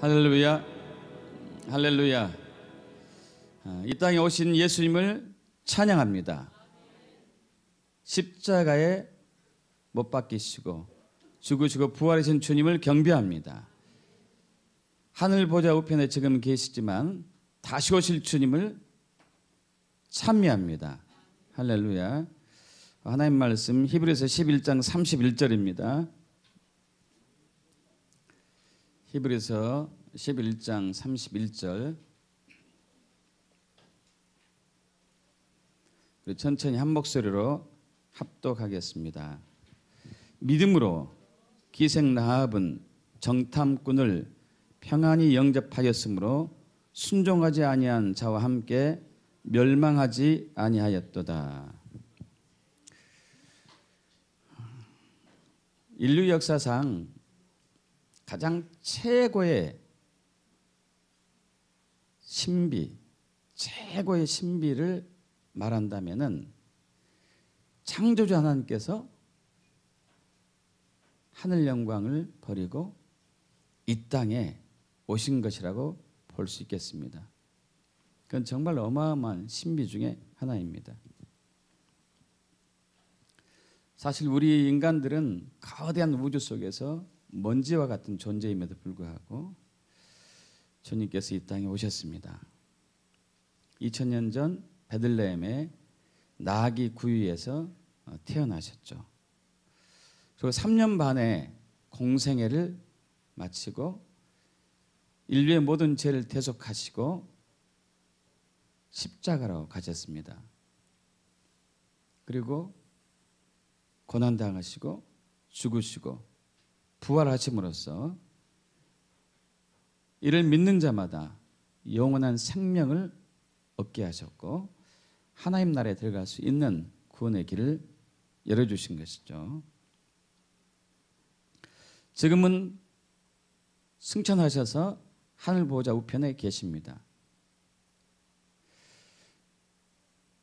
할렐루야, 할렐루야. 이 땅에 오신 예수님을 찬양합니다. 십자가에 못 박히시고 죽으시고 부활하신 주님을 경배합니다. 하늘 보좌 우편에 지금 계시지만 다시 오실 주님을 찬미합니다. 할렐루야. 하나님 말씀 히브리서 11장 31절입니다. 히브리서 11장 31절. 천천히 한 목소리로 합독하겠습니다. 믿음으로 기생 라합은 정탐꾼을 평안히 영접하였으므로 순종하지 아니한 자와 함께 멸망하지 아니하였도다. 인류 역사상 가장 최고의 신비, 최고의 신비를 말한다면은 창조주 하나님께서 하늘 영광을 버리고 이 땅에 오신 것이라고 볼 수 있겠습니다. 그건 정말 어마어마한 신비 중에 하나입니다. 사실 우리 인간들은 거대한 우주 속에서 먼지와 같은 존재임에도 불구하고 주님께서 이 땅에 오셨습니다. 2000년 전 베들레헴의 나귀 구유에서 태어나셨죠. 그리고 3년 반의 공생애를 마치고 인류의 모든 죄를 대속하시고 십자가로 가셨습니다. 그리고 고난당하시고 죽으시고 부활하심으로써 이를 믿는 자마다 영원한 생명을 얻게 하셨고 하나님 나라에 들어갈 수 있는 구원의 길을 열어주신 것이죠. 지금은 승천하셔서 하늘 보좌 우편에 계십니다.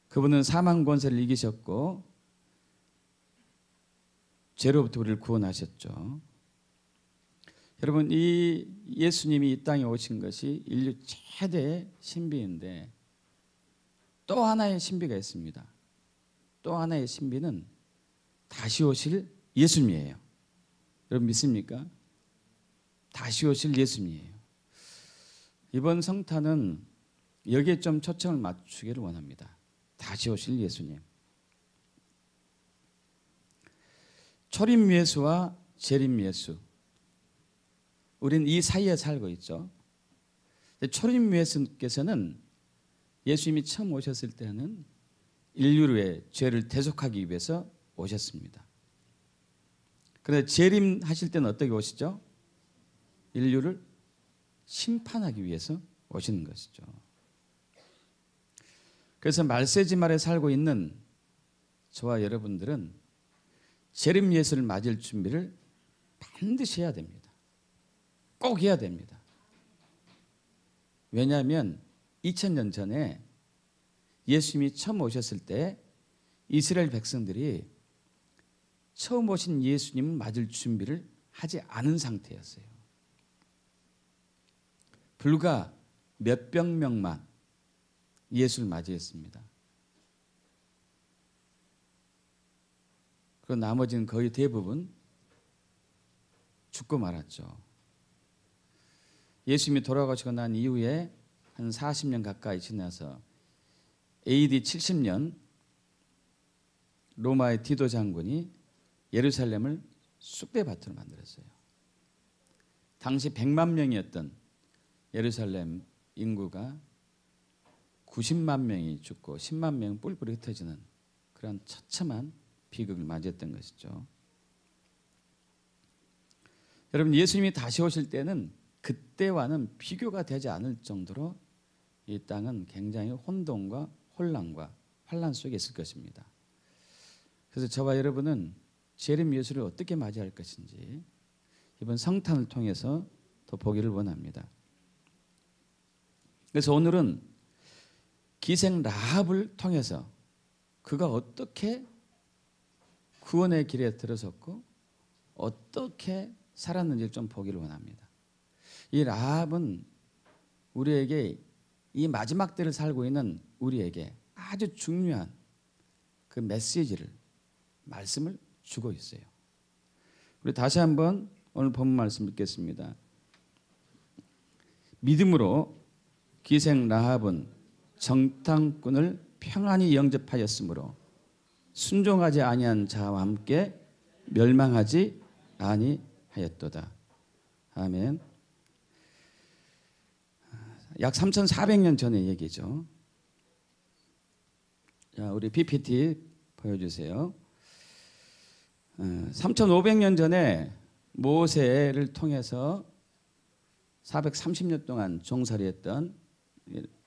그분은 사망 권세를 이기셨고 죄로부터 우리를 구원하셨죠. 여러분, 이 예수님이 이 땅에 오신 것이 인류 최대의 신비인데 또 하나의 신비가 있습니다. 또 하나의 신비는 다시 오실 예수님이에요. 여러분 믿습니까? 다시 오실 예수님이에요. 이번 성탄은 여기에 좀 초점을 맞추기를 원합니다. 다시 오실 예수님. 초림 예수와 재림 예수. 우리는 이 사이에 살고 있죠. 초림 예수께서는 예수님이 처음 오셨을 때는 인류의 죄를 대속하기 위해서 오셨습니다. 그런데 재림하실 때는 어떻게 오시죠? 인류를 심판하기 위해서 오시는 것이죠. 그래서 말세지 말에 살고 있는 저와 여러분들은 재림 예수를 맞을 준비를 반드시 해야 됩니다. 꼭 해야 됩니다. 왜냐하면 2000년 전에 예수님이 처음 오셨을 때 이스라엘 백성들이 처음 오신 예수님을 맞을 준비를 하지 않은 상태였어요. 불과 몇백 명만 예수를 맞이했습니다. 그리고 나머지는 거의 대부분 죽고 말았죠. 예수님이 돌아가시고 난 이후에 한 40년 가까이 지나서 AD 70년 로마의 디도 장군이 예루살렘을 쑥대밭으로 만들었어요. 당시 100만 명이었던 예루살렘 인구가 90만 명이 죽고 10만 명은 뿔뿔이 흩어지는 그런 처참한 비극을 맞이했던 것이죠. 여러분, 예수님이 다시 오실 때는 그때와는 비교가 되지 않을 정도로 이 땅은 굉장히 혼돈과 혼란과 환란 속에 있을 것입니다. 그래서 저와 여러분은 재림 예수를 어떻게 맞이할 것인지 이번 성탄을 통해서 더 보기를 원합니다. 그래서 오늘은 기생 라합을 통해서 그가 어떻게 구원의 길에 들어섰고 어떻게 살았는지를 좀 보기를 원합니다. 이 라합은 우리에게 이 마지막 때를 살고 있는 우리에게 아주 중요한 그 메시지를 말씀을 주고 있어요. 우리 다시 한번 오늘 본문 말씀 읽겠습니다. 믿음으로 기생 라합은 정탐꾼을 평안히 영접하였으므로 순종하지 아니한 자와 함께 멸망하지 아니하였도다. 아멘. 약 3,400년 전의 얘기죠. 자, 우리 PPT 보여주세요. 3,500년 전에 모세를 통해서 430년 동안 종살이했던,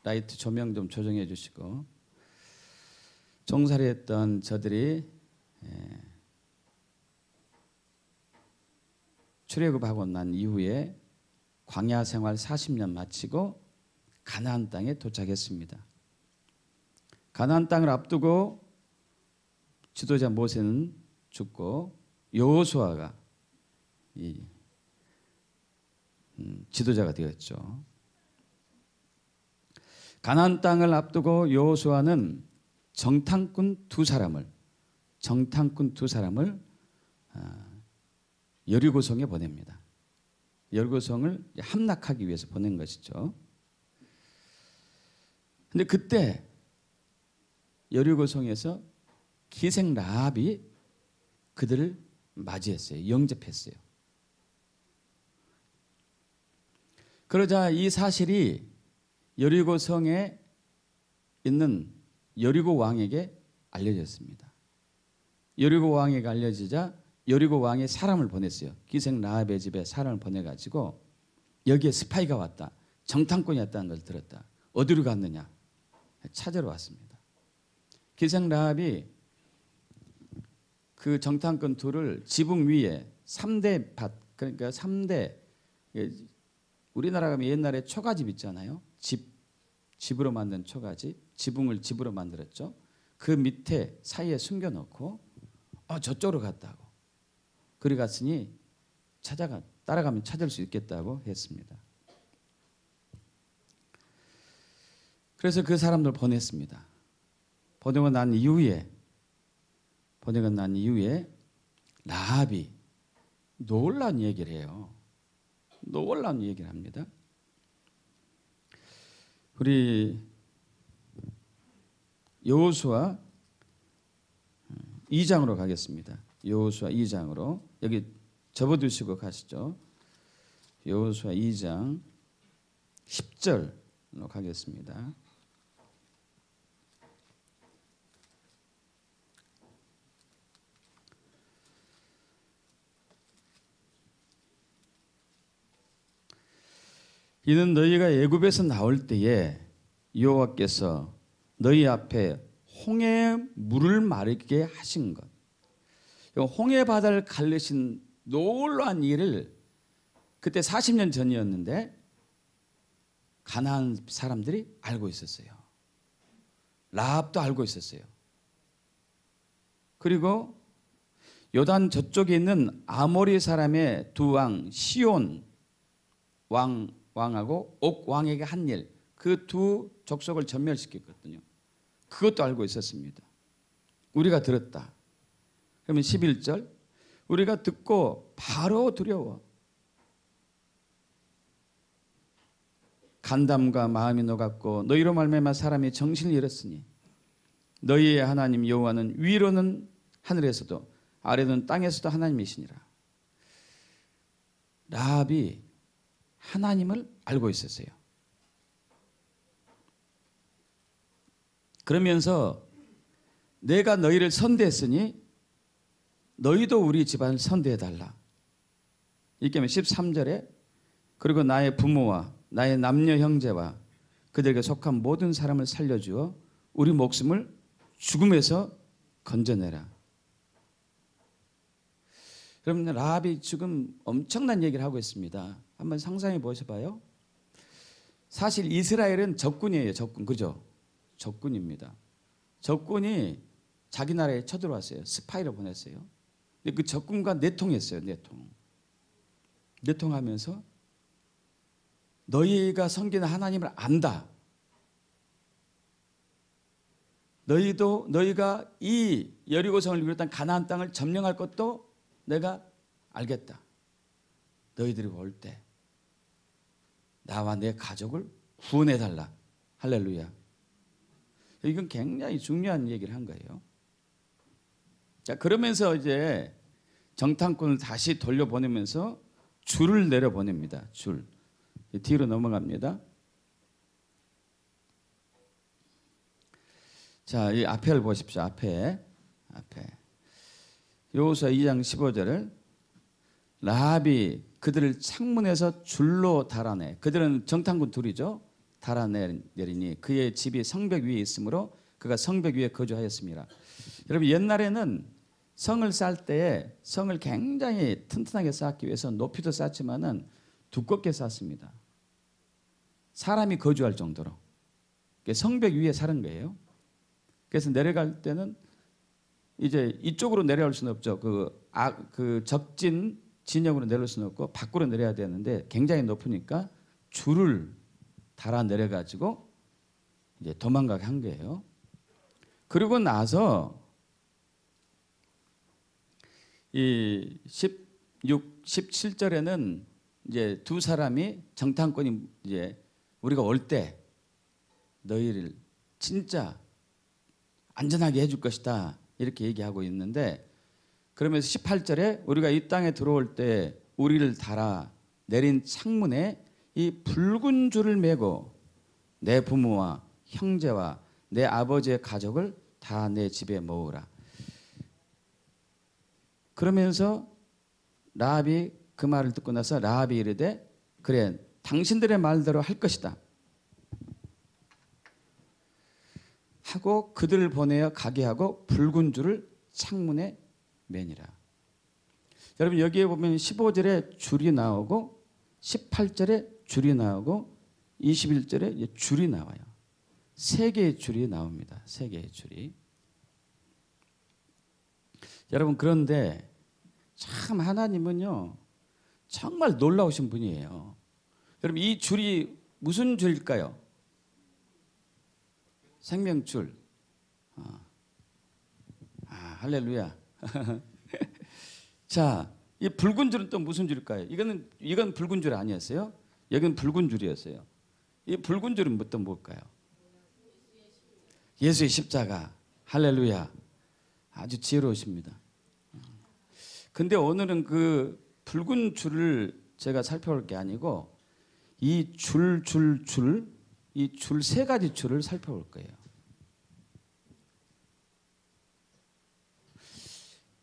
라이트 조명 좀 조정해 주시고, 종살이했던 저들이 출애굽하고 난 이후에 광야 생활 40년 마치고 가나안 땅에 도착했습니다. 가나안 땅을 앞두고 지도자 모세는 죽고 여호수아가 지도자가 되었죠. 가나안 땅을 앞두고 여호수아는 정탐꾼 두 사람을 여리고성에 보냅니다. 여리고성을 함락하기 위해서 보낸 것이죠. 근데 그때 여리고성에서 기생 라합이 그들을 맞이했어요. 영접했어요. 그러자 이 사실이 여리고성에 있는 여리고 왕에게 알려졌습니다. 여리고 왕에게 알려지자 여리고 왕이 사람을 보냈어요. 기생 라합의 집에 사람을 보내가지고 여기에 스파이가 왔다. 정탐꾼이 왔다는 걸 들었다. 어디로 갔느냐? 찾으러 왔습니다. 기생 라합이 그 정탐꾼 둘을 지붕 위에 3대 밭, 그러니까 3대, 우리나라 가면 옛날에 초가집 있잖아요. 집으로 만든 초가집, 지붕을 집으로 만들었죠. 그 밑에 사이에 숨겨놓고 저쪽으로 갔다고. 그리 갔으니 따라가면 찾을 수 있겠다고 했습니다. 그래서 그 사람들 보냈습니다. 보내고 난 이후에 라합이 놀라운 얘기를 해요. 놀라운 얘기를 합니다. 우리 여호수아 2장으로 가겠습니다. 여호수아 2장으로 여기 접어두시고 가시죠. 여호수아 2장 10절로 가겠습니다. 이는 너희가 애굽에서 나올 때에 여호와께서 너희 앞에 홍해 물을 마르게 하신 것, 홍해 바다를 갈르신 놀라운 일을 그때 40년 전이었는데 가나안 사람들이 알고 있었어요. 라합도 알고 있었어요. 그리고 요단 저쪽에 있는 아모리 사람의 두 왕 시온 왕하고 옥 왕에게 한 일, 그 두 족속을 전멸시켰거든요. 그것도 알고 있었습니다. 우리가 들었다. 그러면 11절, 우리가 듣고 바로 두려워 간담과 마음이 녹았고 너희로 말미암아 사람이 정신을 잃었으니 너희의 하나님 여호와는 위로는 하늘에서도 아래는 땅에서도 하나님이시니라. 라합이 하나님을 알고 있었어요. 그러면서 내가 너희를 선대했으니 너희도 우리 집안을 선대해달라. 이렇게 하면 13절에 그리고 나의 부모와 나의 남녀 형제와 그들에게 속한 모든 사람을 살려주어 우리 목숨을 죽음에서 건져내라. 여러분, 라합이 지금 엄청난 얘기를 하고 있습니다. 한번 상상해 보셔봐요. 사실 이스라엘은 적군이에요. 적군. 그죠? 적군입니다. 적군이 자기 나라에 쳐들어왔어요. 스파이를 보냈어요. 근데 그 적군과 내통했어요. 내통하면서 너희가 섬기는 하나님을 안다. 너희가 이 여리고성을 비롯한 가나안 땅을 점령할 것도 내가 알겠다. 너희들이 올 때 나와 내 가족을 구원해 달라. 할렐루야. 이건 굉장히 중요한 얘기를 한 거예요. 자, 그러면서 이제 정탐꾼을 다시 돌려보내면서 줄을 내려보냅니다. 줄. 뒤로 넘어갑니다. 자, 이 앞에를 보십시오. 앞에. 여호수아 2장 15절을 라합이 그들을 창문에서 줄로 달아내. 그들은 정탐꾼 둘이죠. 달아내리니 그의 집이 성벽 위에 있으므로 그가 성벽 위에 거주하였습니다. 여러분, 옛날에는 성을 쌓을 때에 성을 굉장히 튼튼하게 쌓기 위해서 높이도 쌓지만은 두껍게 쌓습니다. 사람이 거주할 정도로. 성벽 위에 사는 거예요. 그래서 내려갈 때는 이제 이쪽으로 내려올 수는 없죠. 그 적진 진영으로 내려올 수는 없고 밖으로 내려야 되는데 굉장히 높으니까 줄을 달아 내려 가지고 이제 도망가게 한 거예요. 그리고 나서 이 16, 17절에는 이제 두 사람이 정탐꾼이 이제 우리가 올 때 너희를 진짜 안전하게 해줄 것이다 이렇게 얘기하고 있는데, 그러면서 18절에 우리가 이 땅에 들어올 때 우리를 달아 내린 창문에 이 붉은 줄을 메고 내 부모와 형제와 내 아버지의 가족을 다 내 집에 모으라. 그러면서 라합이 그 말을 듣고 나서 라합이 이르되 그래 당신들의 말대로 할 것이다 하고 그들을 보내어 가게 하고 붉은 줄을 창문에 매니라. 여러분, 여기에 보면 15절에 줄이 나오고 18절에 줄이 나오고 21절에 줄이 나와요. 세 개의 줄이 나옵니다. 세 개의 줄이. 여러분, 그런데 참 하나님은요 정말 놀라우신 분이에요. 여러분, 이 줄이 무슨 줄일까요? 생명줄. 할렐루야. 자, 이 붉은 줄은 또 무슨 줄일까요? 이건 붉은 줄 아니었어요? 여기는 붉은 줄이었어요. 이 붉은 줄은 또 뭘까요? 예수의 십자가. 할렐루야. 아주 지혜로우십니다. 근데 오늘은 그 붉은 줄을 제가 살펴볼 게 아니고 이 이 줄 세 가지 줄을 살펴볼 거예요.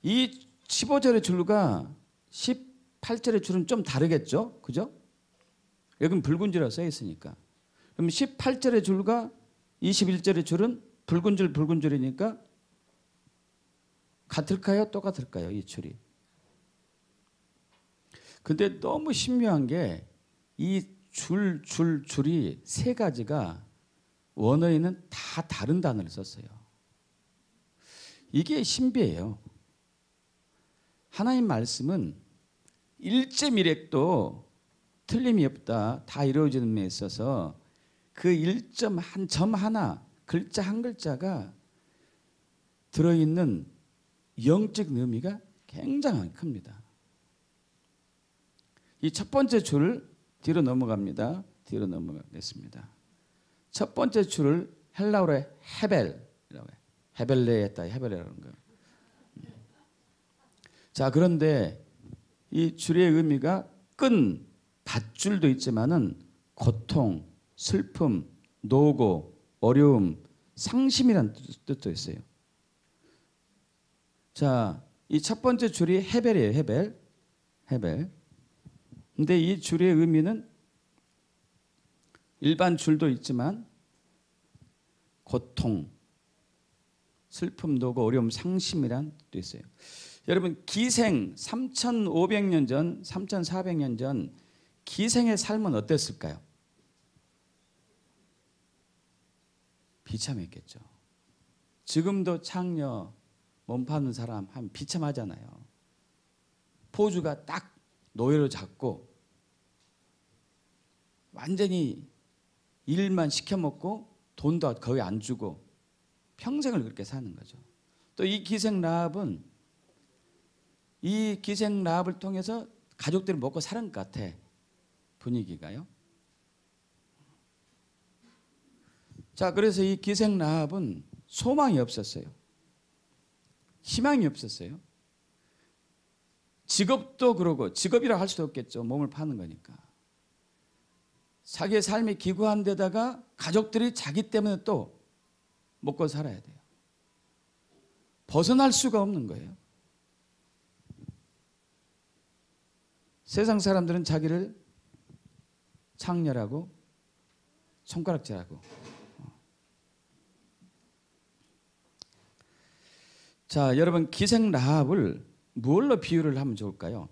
이 15절의 줄과 18절의 줄은 좀 다르겠죠? 그죠? 여기는 붉은 줄이라고 써 있으니까. 그럼 18절의 줄과 21절의 줄은 붉은 줄이니까 같을까요? 똑같을까요? 이 줄이. 근데 너무 신묘한 게 이 줄이 세 가지가 원어에는 다 다른 단어를 썼어요. 이게 신비해요. 하나님 말씀은 1.1획도 틀림이 없다. 다 이루어지는 데 있어서 그 1점 한 점 하나, 글자 한 글자가 들어있는 영적 의미가 굉장히 큽니다. 이 첫 번째 줄을 뒤로 넘어갑니다. 뒤로 넘어가겠습니다. 첫 번째 줄을 헬라어로 헤벨이라고 해요. 헤벨레했다. 헤벨이라는 거. 자, 그런데 이 줄의 의미가 끈, 밧줄도 있지만은 고통, 슬픔, 노고, 어려움, 상심이라는 뜻도 있어요. 자, 이 첫 번째 줄이 헤벨이에요. 헤벨. 근데 이 줄의 의미는 일반 줄도 있지만 고통, 슬픔, 노고, 어려움, 상심이란 뜻도 있어요. 여러분, 기생 3,500년 전, 3,400년 전 기생의 삶은 어땠을까요? 비참했겠죠. 지금도 창녀 몸 파는 사람 하면 비참하잖아요. 포주가 딱 노예로 잡고 완전히 일만 시켜먹고 돈도 거의 안 주고 평생을 그렇게 사는 거죠. 또 이 기생 라합은 이 기생 라합을 통해서 가족들이 먹고 사는 것 같아. 분위기가요. 자, 그래서 이 기생 라합은 소망이 없었어요. 희망이 없었어요. 직업도 그러고, 직업이라 할 수도 없겠죠. 몸을 파는 거니까. 자기의 삶이 기구한 데다가 가족들이 자기 때문에 또 먹고 살아야 돼요. 벗어날 수가 없는 거예요. 세상 사람들은 자기를 창렬하고 손가락질하고. 자, 여러분 기생 라합을 뭘로 비유를 하면 좋을까요?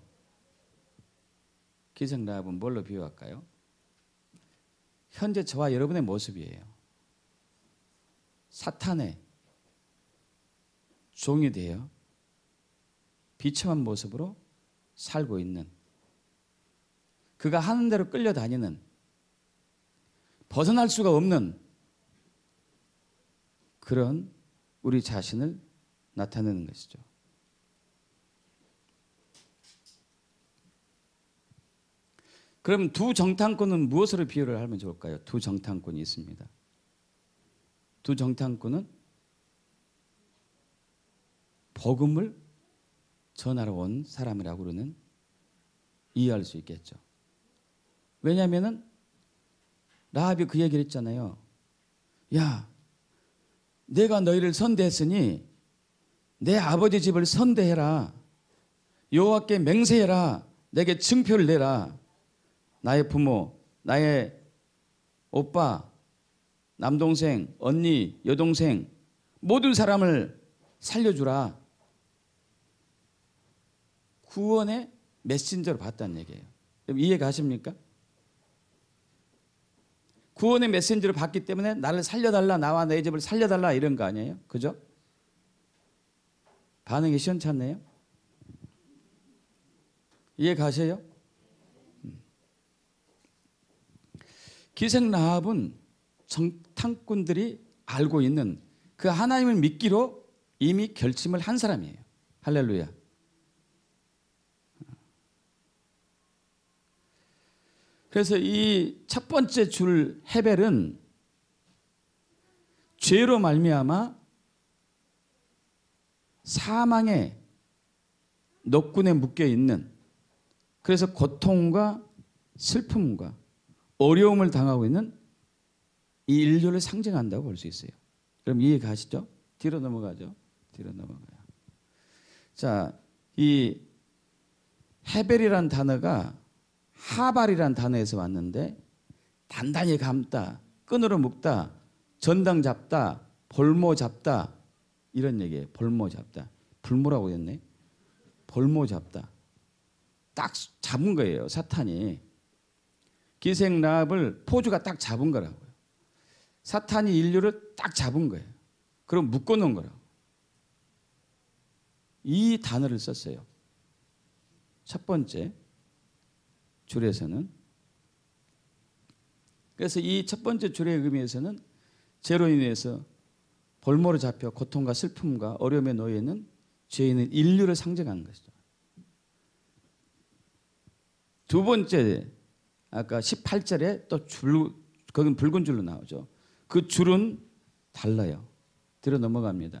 기생 라합은 뭘로 비유할까요? 현재 저와 여러분의 모습이에요. 사탄의 종이 되어 비참한 모습으로 살고 있는, 그가 하는 대로 끌려다니는, 벗어날 수가 없는 그런 우리 자신을 나타내는 것이죠. 그럼 두 정탐꾼은 무엇으로 비유를 하면 좋을까요? 두 정탐꾼이 있습니다. 두 정탐꾼은 복음을 전하러 온 사람이라고 우리는 이해할 수 있겠죠. 왜냐하면 라합이 그 얘기를 했잖아요. 야, 내가 너희를 선대했으니 내 아버지 집을 선대해라. 여호와께 맹세해라. 내게 증표를 내라. 나의 부모, 나의 오빠, 남동생, 언니, 여동생 모든 사람을 살려주라. 구원의 메신저로 봤다는 얘기예요. 이해 가십니까? 구원의 메신저를 받기 때문에 나를 살려달라, 나와 내 집을 살려달라 이런 거 아니에요? 그죠? 반응이 시원찮네요. 이해 가세요? 기생 라합은 정탐꾼들이 알고 있는 그 하나님을 믿기로 이미 결심을 한 사람이에요. 할렐루야. 그래서 이 첫 번째 줄 헤벨은 죄로 말미암아 사망의 노군에 묶여 있는, 그래서 고통과 슬픔과 어려움을 당하고 있는 이 인류를 상징한다고 볼 수 있어요. 그럼 이해 가시죠? 뒤로 넘어가죠. 뒤로 넘어가요. 자, 이 헤벨이란 단어가 하발이란 단어에서 왔는데 단단히 감다, 끈으로 묶다, 전당 잡다, 볼모 잡다 이런 얘기예요. 볼모 잡다. 불모라고 했네. 볼모 잡다. 딱 잡은 거예요. 사탄이. 기생 라합을 포주가 딱 잡은 거라고요. 사탄이 인류를 딱 잡은 거예요. 그럼 묶어놓은 거라고. 이 단어를 썼어요. 첫 번째 줄에서는. 그래서 이 첫 번째 줄의 의미에서는 죄로 인해서 볼모로 잡혀 고통과 슬픔과 어려움에 놓여 있는 죄인은 인류를 상징하는 것이죠. 두 번째, 아까 18절에 또 줄, 거긴 붉은 줄로 나오죠. 그 줄은 달라요. 뒤로 넘어갑니다.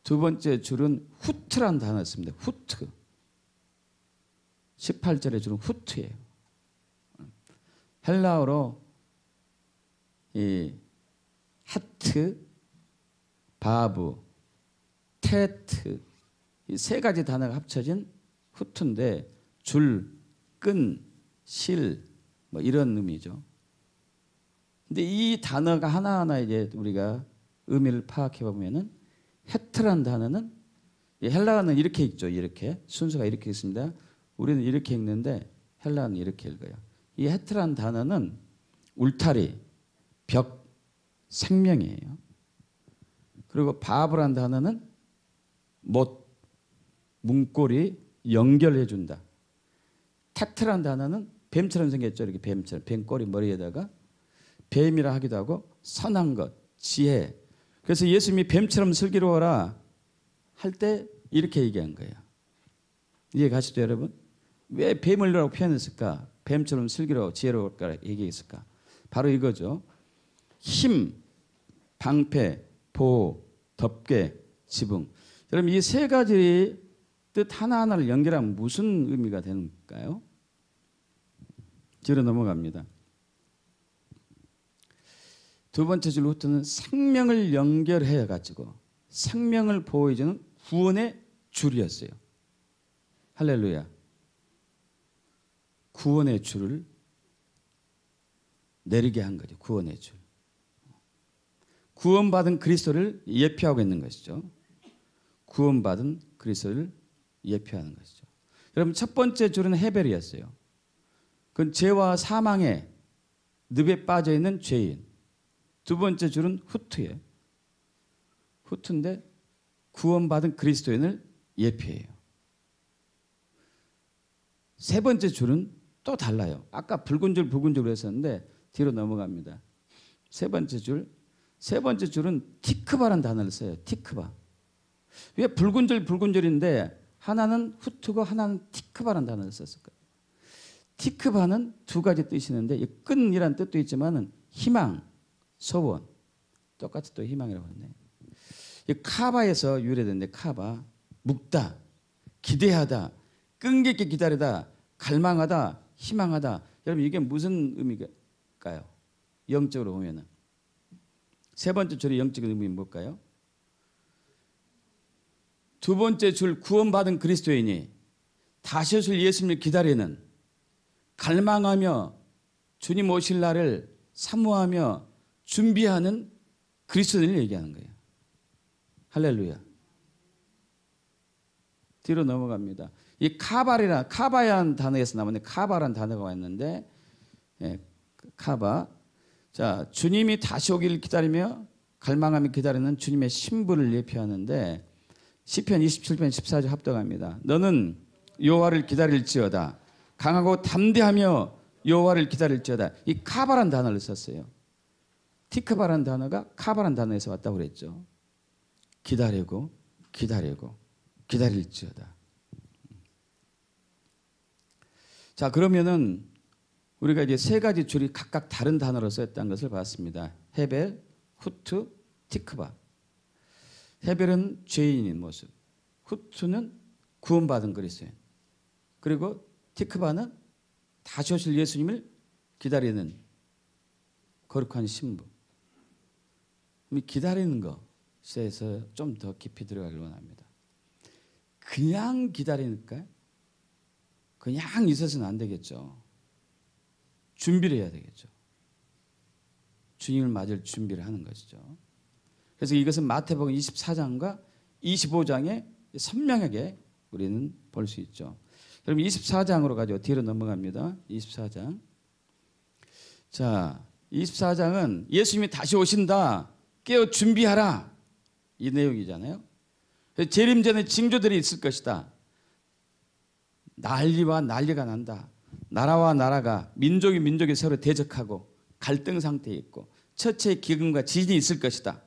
두 번째 줄은 후트란 단어가 있습니다. 후트. 18절의 줄은 후트예요. 헬라어로 이 하트, 바브, 테트 이 세 가지 단어가 합쳐진 후트인데 줄, 끈, 실 뭐 이런 의미죠. 근데 이 단어가 하나하나 이제 우리가 의미를 파악해 보면은 헤트란 단어는 헬라어는 이렇게 읽죠. 이렇게 순서가 이렇게 있습니다. 우리는 이렇게 읽는데 헬라어는 이렇게 읽어요. 이 헤트란 단어는 울타리, 벽, 생명이에요. 그리고 바브란 단어는 못, 문고리, 연결해 준다. 테트란 단어는 뱀처럼 생겼죠. 이렇게 뱀처럼 뱀꼬리 머리에다가 뱀이라 하기도 하고 선한 것, 지혜. 그래서 예수님이 뱀처럼 슬기로워라 할 때 이렇게 얘기한 거예요. 이해 가시죠, 여러분? 왜 뱀을라고 표현했을까? 뱀처럼 슬기로워 지혜로울까 얘기했을까? 바로 이거죠. 힘, 방패, 보호, 덮개, 지붕. 여러분 이 세 가지 뜻 하나하나를 연결하면 무슨 의미가 되는가요? 뒤로 넘어갑니다. 두 번째 줄 후트는 생명을 연결해 가지고 생명을 보호해주는 구원의 줄이었어요. 할렐루야. 구원의 줄을 내리게 한 거죠. 구원의 줄. 구원받은 그리스도를 예표하고 있는 것이죠. 구원받은 그리스도를 예표하는 것이죠. 여러분 첫 번째 줄은 헤벨이었어요. 그건 죄와 사망의 늪에 빠져 있는 죄인. 두 번째 줄은 후트예요. 후트인데 구원받은 그리스도인을 예표해요. 세 번째 줄은 또 달라요. 아까 붉은 줄로 했었는데 뒤로 넘어갑니다. 세 번째 줄은 티크바라는 단어를 써요. 티크바. 왜 붉은 줄인데 하나는 후트고 하나는 티크바라는 단어를 썼을까요? 티크바는 두 가지 뜻이 있는데 끈이라는 뜻도 있지만 희망, 소원. 똑같이 또 희망이라고 하네. 이 카바에서 유래된데 카바. 묵다, 기대하다, 끈기있게 기다리다, 갈망하다, 희망하다. 여러분 이게 무슨 의미일까요? 영적으로 보면은. 세 번째 줄의 영적인 의미는 뭘까요? 두 번째 줄 구원받은 그리스도인이 다시 오실 예수님을 기다리는 갈망하며 주님 오실 날을 사모하며 준비하는 그리스도인을 얘기하는 거예요. 할렐루야. 뒤로 넘어갑니다. 이 카바라는 단어에서 나오는데 카바라는 단어가 왔는데 카바. 자, 주님이 다시 오기를 기다리며 갈망하며 기다리는 주님의 신부를 예표하는데 시편 27편 14절 합독합니다. 너는 여호와를 기다릴지어다. 강하고 담대하며 여호와를 기다릴지어다. 이 카바라는 단어를 썼어요. 티크바라는 단어가 카바라는 단어에서 왔다고 그랬죠. 기다리고 기다릴지어다. 자, 그러면은 우리가 이제 세 가지 줄이 각각 다른 단어로 쓰였다는 것을 봤습니다. 헤벨, 후트, 티크바. 헤벨은 죄인인 모습, 후트는 구원받은 그리스도인, 그리고 티크바는 다시 오실 예수님을 기다리는 거룩한 신부. 기다리는 것에서 좀 더 깊이 들어가길 원합니다. 그냥 기다리니까 그냥 있어서는 안 되겠죠. 준비를 해야 되겠죠. 주님을 맞을 준비를 하는 것이죠. 그래서 이것은 마태복음 24장과 25장에 선명하게 우리는 볼 수 있죠. 여러분 24장으로 가죠. 뒤로 넘어갑니다. 24장. 자, 24장은 예수님이 다시 오신다. 깨어 준비하라. 이 내용이잖아요. 재림 전에 징조들이 있을 것이다. 난리와 난리가 난다. 나라와 나라가 민족이 민족이 서로 대적하고 갈등 상태에 있고 처처의 기근과 지진이 있을 것이다.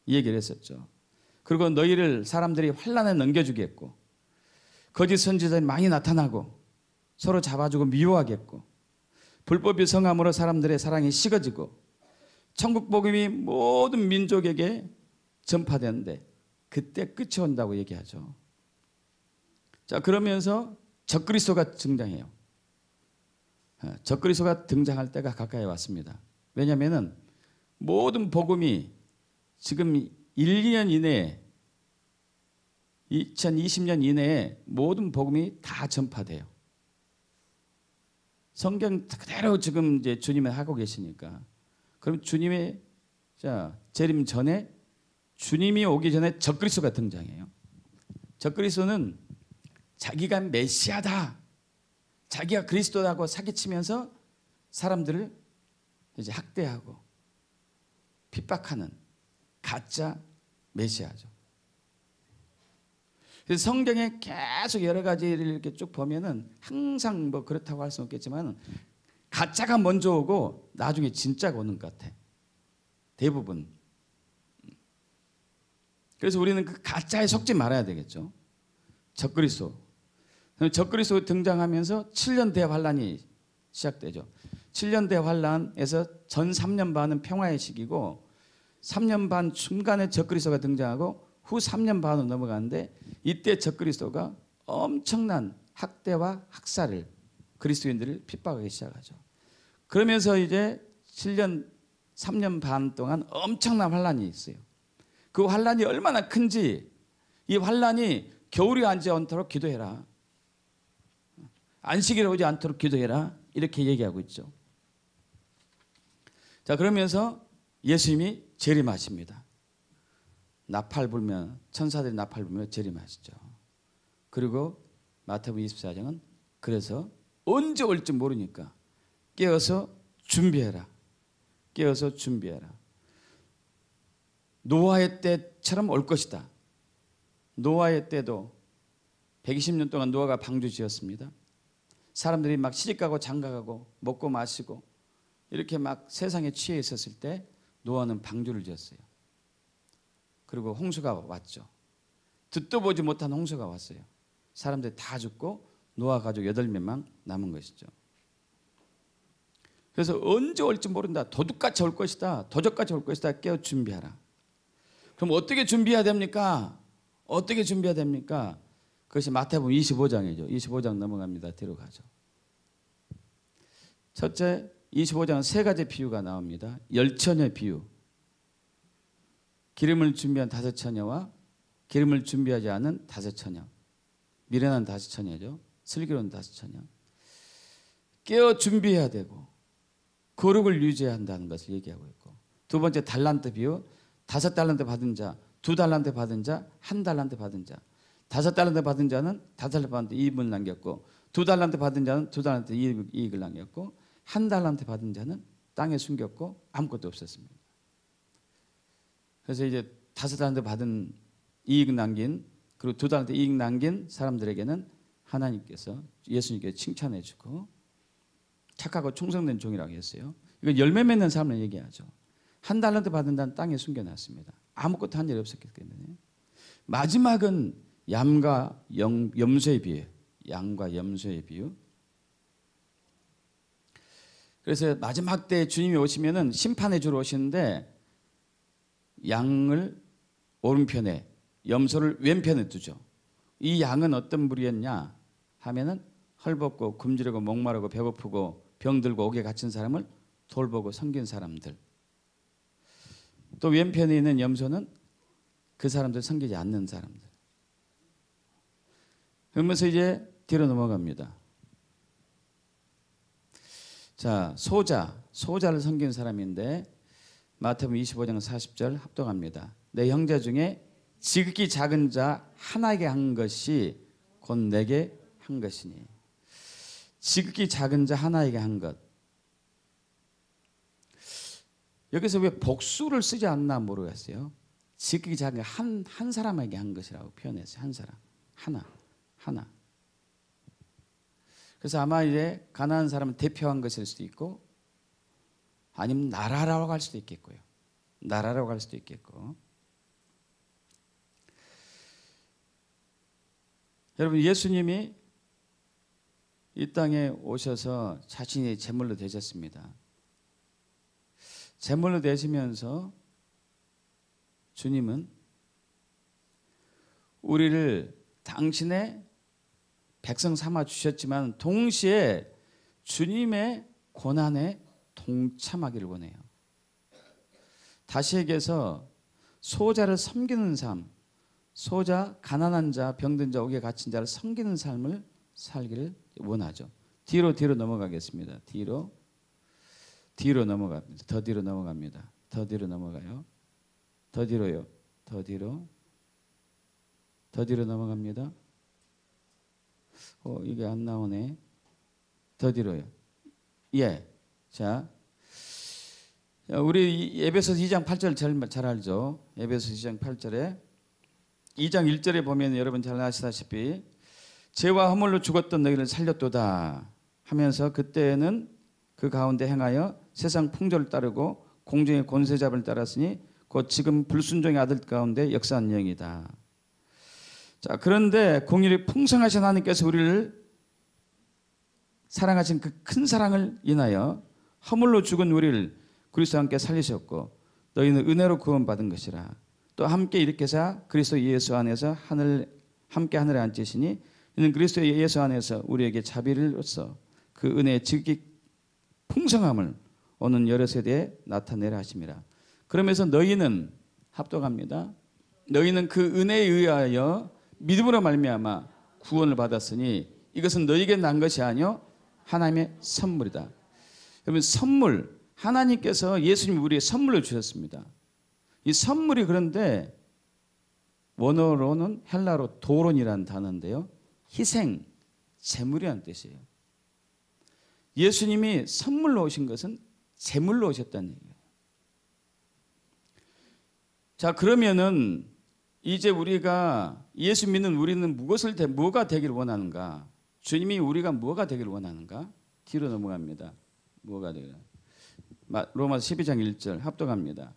이 얘기를 했었죠. 그리고 너희를 사람들이 환난에 넘겨주겠고 거짓 선지자들이 많이 나타나고 서로 잡아주고 미워하겠고 불법이 성함으로 사람들의 사랑이 식어지고 천국 복음이 모든 민족에게 전파되는데 그때 끝이 온다고 얘기하죠. 자, 그러면서 적그리스도가 등장해요. 적그리스도가 등장할 때가 가까이 왔습니다. 왜냐하면 모든 복음이 지금 1, 2년 이내에 2020년 이내에 모든 복음이 다 전파돼요. 성경 그대로 지금 이제 주님이 하고 계시니까. 그럼 주님의 재림 전에 주님이 오기 전에 적그리스도가 등장해요. 적그리스도는 자기가 메시아다, 자기가 그리스도라고 사기치면서 사람들을 이제 학대하고 핍박하는 가짜 메시아죠. 그래서 성경에 계속 여러 가지를 이렇게 쭉 보면은 항상 뭐 그렇다고 할 수는 없겠지만 가짜가 먼저 오고 나중에 진짜가 오는 것 같아. 대부분. 그래서 우리는 그 가짜에 속지 말아야 되겠죠. 적그리스도. 적그리스도 등장하면서 7년 대환란이 시작되죠. 7년 대환란에서 전 3년 반은 평화의 시기고 3년 반 중간에 적그리스도가 등장하고 후 3년 반으로 넘어가는데 이때 적그리스도가 엄청난 학대와 학살을 그리스도인들을 핍박하기 시작하죠. 그러면서 이제 3년 반 동안 엄청난 환란이 있어요. 그 환란이 얼마나 큰지 이 환란이 겨울이 앉지 않도록 기도해라. 안식일이 오지 않도록 기도해라. 이렇게 얘기하고 있죠. 자, 그러면서 예수님이 재림하십니다. 나팔 불면 천사들이 나팔 불면 재림하시죠. 그리고 마태복음 24장은 그래서 언제 올지 모르니까 깨어서 준비해라. 깨어서 준비해라. 노아의 때처럼 올 것이다. 노아의 때도 120년 동안 노아가 방주 지었습니다. 사람들이 막 시집가고 장가가고 먹고 마시고 이렇게 막 세상에 취해 있었을 때 노아는 방주를 지었어요. 그리고 홍수가 왔죠. 듣도 보지 못한 홍수가 왔어요. 사람들이 다 죽고 노아 가족 8명만 남은 것이죠. 그래서 언제 올지 모른다. 도둑같이 올 것이다. 도적같이 올 것이다. 깨어 준비하라. 그럼 어떻게 준비해야 됩니까? 어떻게 준비해야 됩니까? 그것이 마태복음 25장이죠. 25장 넘어갑니다. 뒤로 가죠. 첫째, 25장은 3가지 비유가 나옵니다. 10처녀 비유. 기름을 준비한 5처녀와 기름을 준비하지 않은 5처녀. 미련한 5처녀죠. 슬기로운 5처녀. 깨어 준비해야 되고 거룩을 유지해야 한다는 것을 얘기하고 있고, 두 번째 달란트 비유. 5달란트 받은 자, 2달란트 받은 자, 1달란트 받은 자. 5달란트 받은 자는 5달란트 받은 데 이익을 남겼고, 2달란트 받은 자는 2달란트 이익을 남겼고, 1달란트 받은 자는 땅에 숨겼고 아무것도 없었습니다. 그래서 이제 5달란트 받은 이익 남긴, 그리고 2달란트 이익 남긴 사람들에게는 하나님께서, 예수님께서 칭찬해 주고 착하고 충성된 종이라고 했어요. 이건 열매 맺는 사람을 얘기하죠. 1달란트 받은 자는 땅에 숨겨놨습니다. 아무것도 한 일이 없었기 때문에. 마지막은 양과 염소의 비유. 양과 염소의 비유. 그래서 마지막 때 주님이 오시면은 심판해 주러 오시는데 양을 오른편에, 염소를 왼편에 두죠. 이 양은 어떤 무리였냐 하면은 헐벗고 굶주리고 목마르고 배고프고 병들고 옥에 갇힌 사람을 돌보고 섬긴 사람들. 또 왼편에 있는 염소는 그 사람들 섬기지 않는 사람들. 그러면서 이제 뒤로 넘어갑니다. 자, 소자를 섬기는 사람인데 마태복음 25장 40절 합독합니다. 내 형제 중에 지극히 작은 자 하나에게 한 것이 곧 내게 한 것이니. 지극히 작은 자 하나에게 한 것. 여기서 왜 복수를 쓰지 않나 모르겠어요. 지극히 작은 한 사람에게 한 것이라고 표현했어요. 한 사람, 하나. 그래서 아마 이제 가난한 사람을 대표한 것일 수도 있고, 아니면 나라라고 할 수도 있겠고요. 나라라고 할 수도 있겠고. 여러분, 예수님이 이 땅에 오셔서 자신이 제물로 되셨습니다. 제물로 되시면서 주님은 우리를 당신의 백성 삼아 주셨지만 동시에 주님의 고난에 동참하기를 원해요. 다시 얘기해서 소자를 섬기는 삶, 소자, 가난한 자, 병든 자, 옥에 갇힌 자를 섬기는 삶을 살기를 원하죠. 뒤로 넘어가겠습니다. 뒤로 넘어갑니다. 더 뒤로 넘어갑니다. 더 뒤로 넘어가요. 더 뒤로요. 더 뒤로 넘어갑니다. 이게 안 나오네. 더 뒤로요. 예. 자, 우리 에베소서 2장 8절 잘 알죠. 에베소서 2장 8절에 2장 1절에 보면 여러분 잘 아시다시피 죄와 허물로 죽었던 너희를 살렸도다 하면서 그때는 그 가운데 행하여 세상 풍조를 따르고 공중의 권세잡을 따랐으니 곧 지금 불순종의 아들 가운데 역사한 영이다. 자, 그런데 공일이 풍성하신 하나님께서 우리를 사랑하신 그 큰 사랑을 인하여 허물로 죽은 우리를 그리스도와 함께 살리셨고 너희는 은혜로 구원받은 것이라. 또 함께 일으켜서 그리스도 예수 안에서 함께 하늘에 앉으시니 이는 그리스도 예수 안에서 우리에게 자비를로써 그 은혜의 지극히 풍성함을 오는 여러 세대에 나타내라 하심이라. 그러면서 너희는 합독합니다. 너희는 그 은혜에 의하여 믿음으로 말미암아 구원을 받았으니 이것은 너희에게 난 것이 아니요 하나님의 선물이다. 여러분, 선물, 하나님께서 예수님이 우리에게 선물을 주셨습니다. 이 선물이 그런데 원어로는 헬라로 도론이라는 단어인데요, 희생, 제물이라는 뜻이에요. 예수님이 선물로 오신 것은 제물로 오셨다는 얘기예요. 자, 그러면은 이제 우리가 예수 믿는 우리는 뭐가 되기를 원하는가? 주님이 우리가 뭐가 되기를 원하는가? 뒤로 넘어갑니다. 뭐가 되기를. 로마서 12장 1절 합독합니다.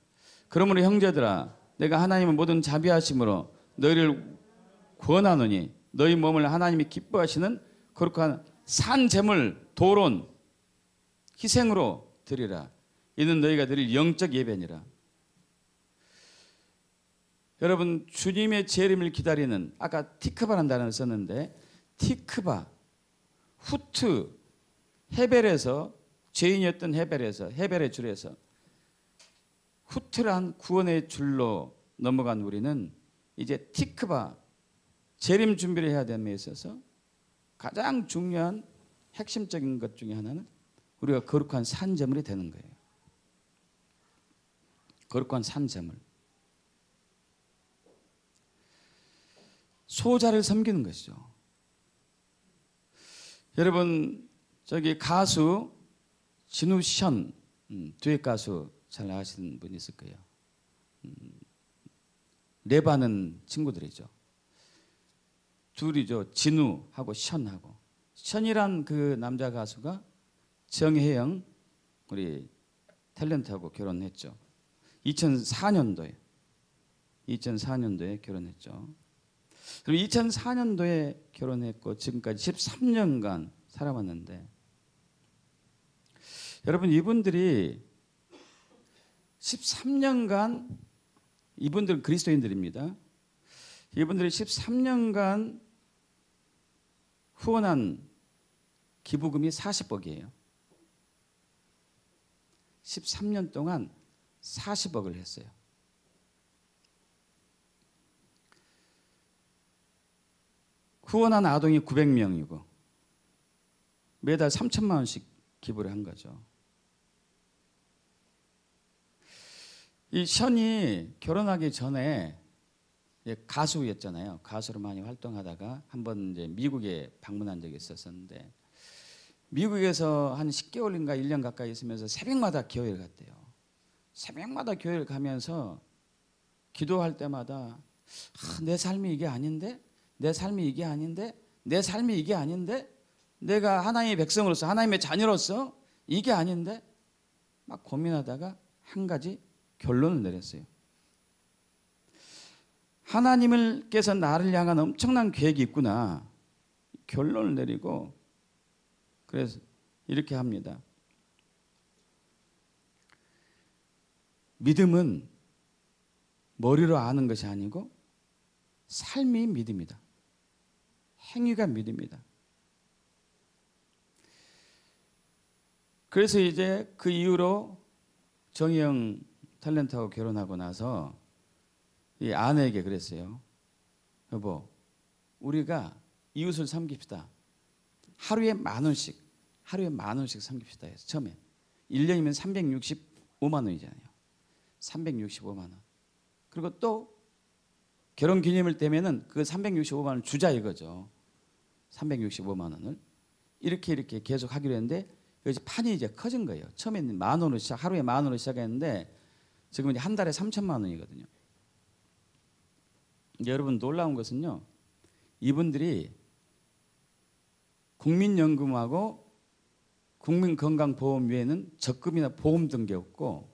그러므로 형제들아, 내가 하나님의 모든 자비하심으로 너희를 권하노니 너희 몸을 하나님이 기뻐하시는 거룩한 산 제물 도론 희생으로 드리라. 이는 너희가 드릴 영적 예배니라. 여러분, 주님의 재림을 기다리는, 아까 티크바라는 단어를 썼는데 티크바, 후트, 헤벨에서 죄인이었던 헤벨의 줄에서 후트란 구원의 줄로 넘어간 우리는 이제 티크바, 재림 준비를 해야 됨에 있어서 가장 중요한 핵심적인 것 중에 하나는 우리가 거룩한 산제물이 되는 거예요. 거룩한 산제물. 소자를 섬기는 것이죠. 여러분, 저기 가수 진우션, 듀엣 가수 잘 아시는 분이 있을 거예요. 랩하는 친구들이죠. 둘이죠. 진우하고 션하고. 션이란 그 남자 가수가 정혜영 우리 탤런트하고 결혼했죠. 2004년도에 결혼했죠. 그럼 2004년도에 결혼했고 지금까지 13년간 살아왔는데, 여러분, 이분들이 13년간, 이분들은 그리스도인들입니다. 이분들이 13년간 후원한 기부금이 40억이에요. 13년 동안 40억을 했어요. 후원한 아동이 900명이고 매달 3천만 원씩 기부를 한 거죠. 이 션이 결혼하기 전에 가수였잖아요. 가수로 많이 활동하다가 한번 이제 미국에 방문한 적이 있었는데, 미국에서 한 10개월인가 1년 가까이 있으면서 새벽마다 교회를 갔대요. 새벽마다 교회를 가면서 기도할 때마다 내 삶이 이게 아닌데, 내 삶이 이게 아닌데, 내 삶이 이게 아닌데, 내가 하나님의 백성으로서, 하나님의 자녀로서 이게 아닌데, 막 고민하다가 한 가지 결론을 내렸어요. 하나님께서 나를 향한 엄청난 계획이 있구나. 결론을 내리고 그래서 이렇게 합니다. 믿음은 머리로 아는 것이 아니고 삶이 믿음이다. 행위가 믿음이다. 그래서 이제 그 이후로 정희영 탤런트하고 결혼하고 나서 이 아내에게 그랬어요. 여보, 우리가 이웃을 섬깁시다. 하루에 만 원씩 섬깁시다 해서 처음에 1년이면 365만 원이잖아요. 365만 원. 그리고 또 결혼 기념일 때면은 그 365만 원을 주자 이거죠. 365만 원을 이렇게 계속 하기로 했는데 여기 판이 이제 커진 거예요. 처음에는 만 원으로 하루에 만 원으로 시작했는데 지금 이제 한 달에 3천만 원이거든요. 여러분 놀라운 것은요, 이분들이 국민연금하고 국민건강보험 외에는 적금이나 보험 든 게 없고,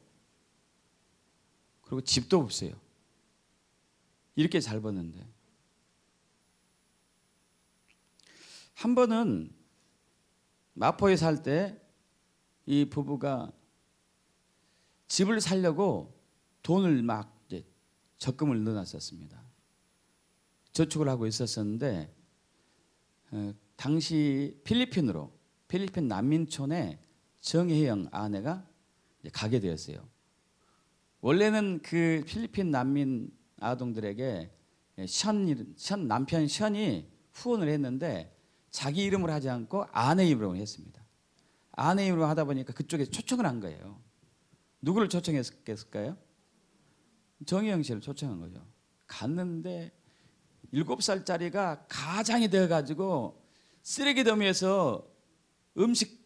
그리고 집도 없어요. 이렇게 잘 버는데. 한 번은 마포에 살 때 이 부부가 집을 살려고 돈을 막 이제 적금을 넣어놨었습니다. 저축을 하고 있었는데 당시 필리핀 난민촌에 정혜영 아내가 가게 되었어요. 원래는 그 필리핀 난민 아동들에게 남편 션이 후원을 했는데 자기 이름으로 하지 않고 아내 이름으로 했습니다. 아내 이름으로 하다 보니까 그쪽에 초청을 한 거예요. 누구를 초청했을까요? 정혜영 씨를 초청한 거죠. 갔는데 7살짜리가 가장이 되어가지고 쓰레기 더미에서 음식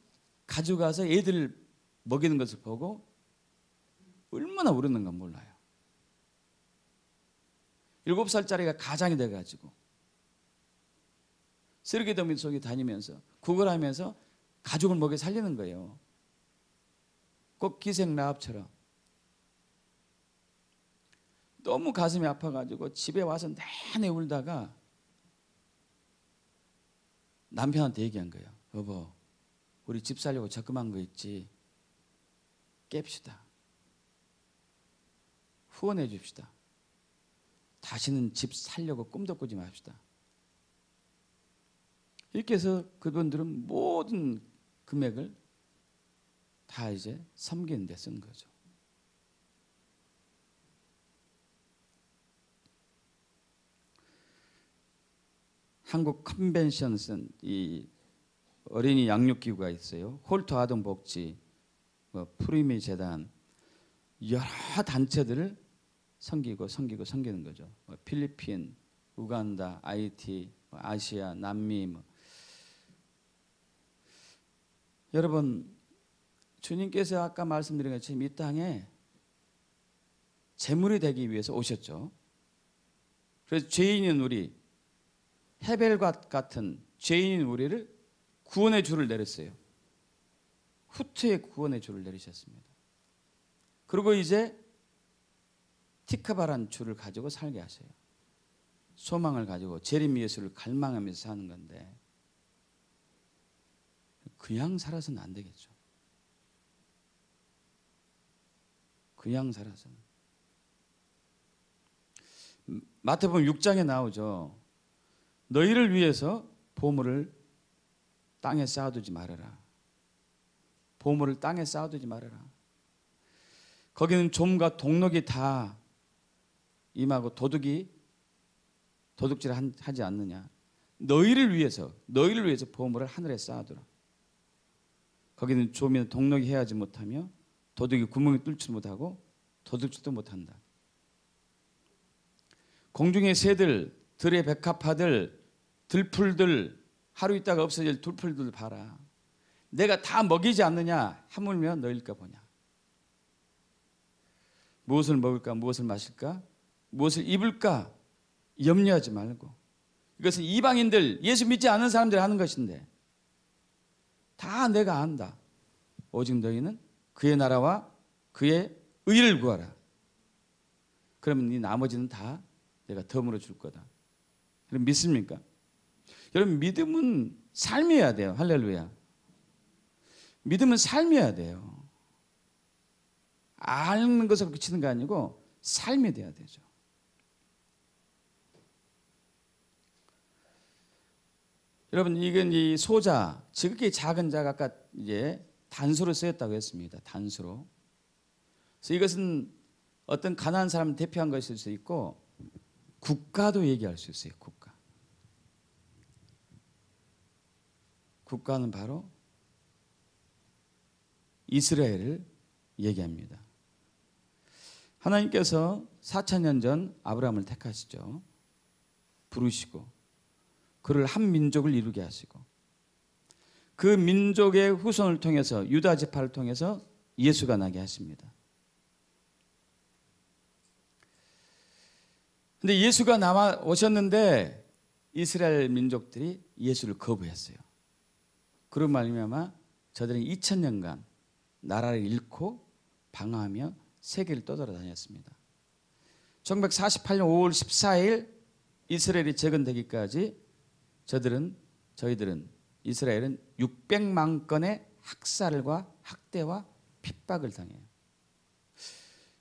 가져가서 애들 먹이는 것을 보고 얼마나 울었는가 몰라요. 7살짜리가 가장이 돼가지고 쓰레기 더미 속에 다니면서 구걸하면서 가족을 먹여 살리는 거예요. 꼭 기생라합처럼. 너무 가슴이 아파가지고 집에 와서 내내 울다가 남편한테 얘기한 거예요. 여보, 우리 집 살려고 적금한 거 있지? 깹시다. 후원해 줍시다. 다시는 집 살려고 꿈도 꾸지 맙시다. 이렇게 해서 그분들은 모든 금액을 다 이제 섬기는 데 쓴 거죠. 한국 컨벤션 쓴 이 어린이 양육기구가 있어요. 홀터 아동복지, 푸르미 재단, 여러 단체들을 섬기는 거죠. 필리핀, 우간다, 아이티, 아시아, 남미. 여러분, 주님께서 아까 말씀드린 것처럼 이 땅에 제물이 되기 위해서 오셨죠. 그래서 죄인인 우리, 헤벨과 같은 죄인인 우리를 구원의 줄을 내렸어요. 후트의 구원의 줄을 내리셨습니다. 그리고 이제 티카바란 줄을 가지고 살게 하세요. 소망을 가지고 재림 예수를 갈망하면서 사는 건데 그냥 살아서는 안 되겠죠. 그냥 살아서는. 마태복음 6장에 나오죠. 너희를 위해서 보물을 땅에 쌓아두지 말아라. 보물을 땅에 쌓아두지 말아라. 거기는 좀과 동록이 다 임하고 도둑질을 하지 않느냐. 너희를 위해서 보물을 하늘에 쌓아두라. 거기는 좀이나 동록이 해하지 못하며 도둑이 구멍을 뚫지 못하고 도둑질도 못한다. 공중의 새들, 들의 백합화들, 들풀들, 하루 있다가 없어질 들풀들 봐라. 내가 다 먹이지 않느냐? 하물며 너일까 보냐. 무엇을 먹을까? 무엇을 마실까? 무엇을 입을까? 염려하지 말고. 이것은 이방인들, 예수 믿지 않는 사람들이 하는 것인데 다 내가 안다. 오직 너희는 그의 나라와 그의 의를 구하라. 그러면 이 나머지는 다 내가 덤으로 줄 거다. 그럼 믿습니까? 여러분, 믿음은 삶이어야 돼요. 할렐루야. 믿음은 삶이어야 돼요. 아는 것으로 그치는 거 아니고 삶이 돼야 되죠. 여러분, 이건 이 소자, 지극히 작은 자가 아까 이제 단수로 쓰였다고 했습니다. 단수로. 그래서 이것은 어떤 가난한 사람을 대표한 것일 수 있고 국가도 얘기할 수 있어요. 국가는 바로 이스라엘을 얘기합니다. 하나님께서 4,000년 전 아브라함을 택하시죠. 부르시고 그를 한 민족을 이루게 하시고 그 민족의 후손을 통해서 유다 지파를 통해서 예수가 나게 하십니다. 근데 예수가 남아 오셨는데 이스라엘 민족들이 예수를 거부했어요. 그런 말미암아 저들은 2000년간 나라를 잃고 방황하며 세계를 떠돌아다녔습니다. 1948년 5월 14일 이스라엘이 재건되기까지 저희들은 이스라엘은 600만 건의 학살과 학대와 핍박을 당해요.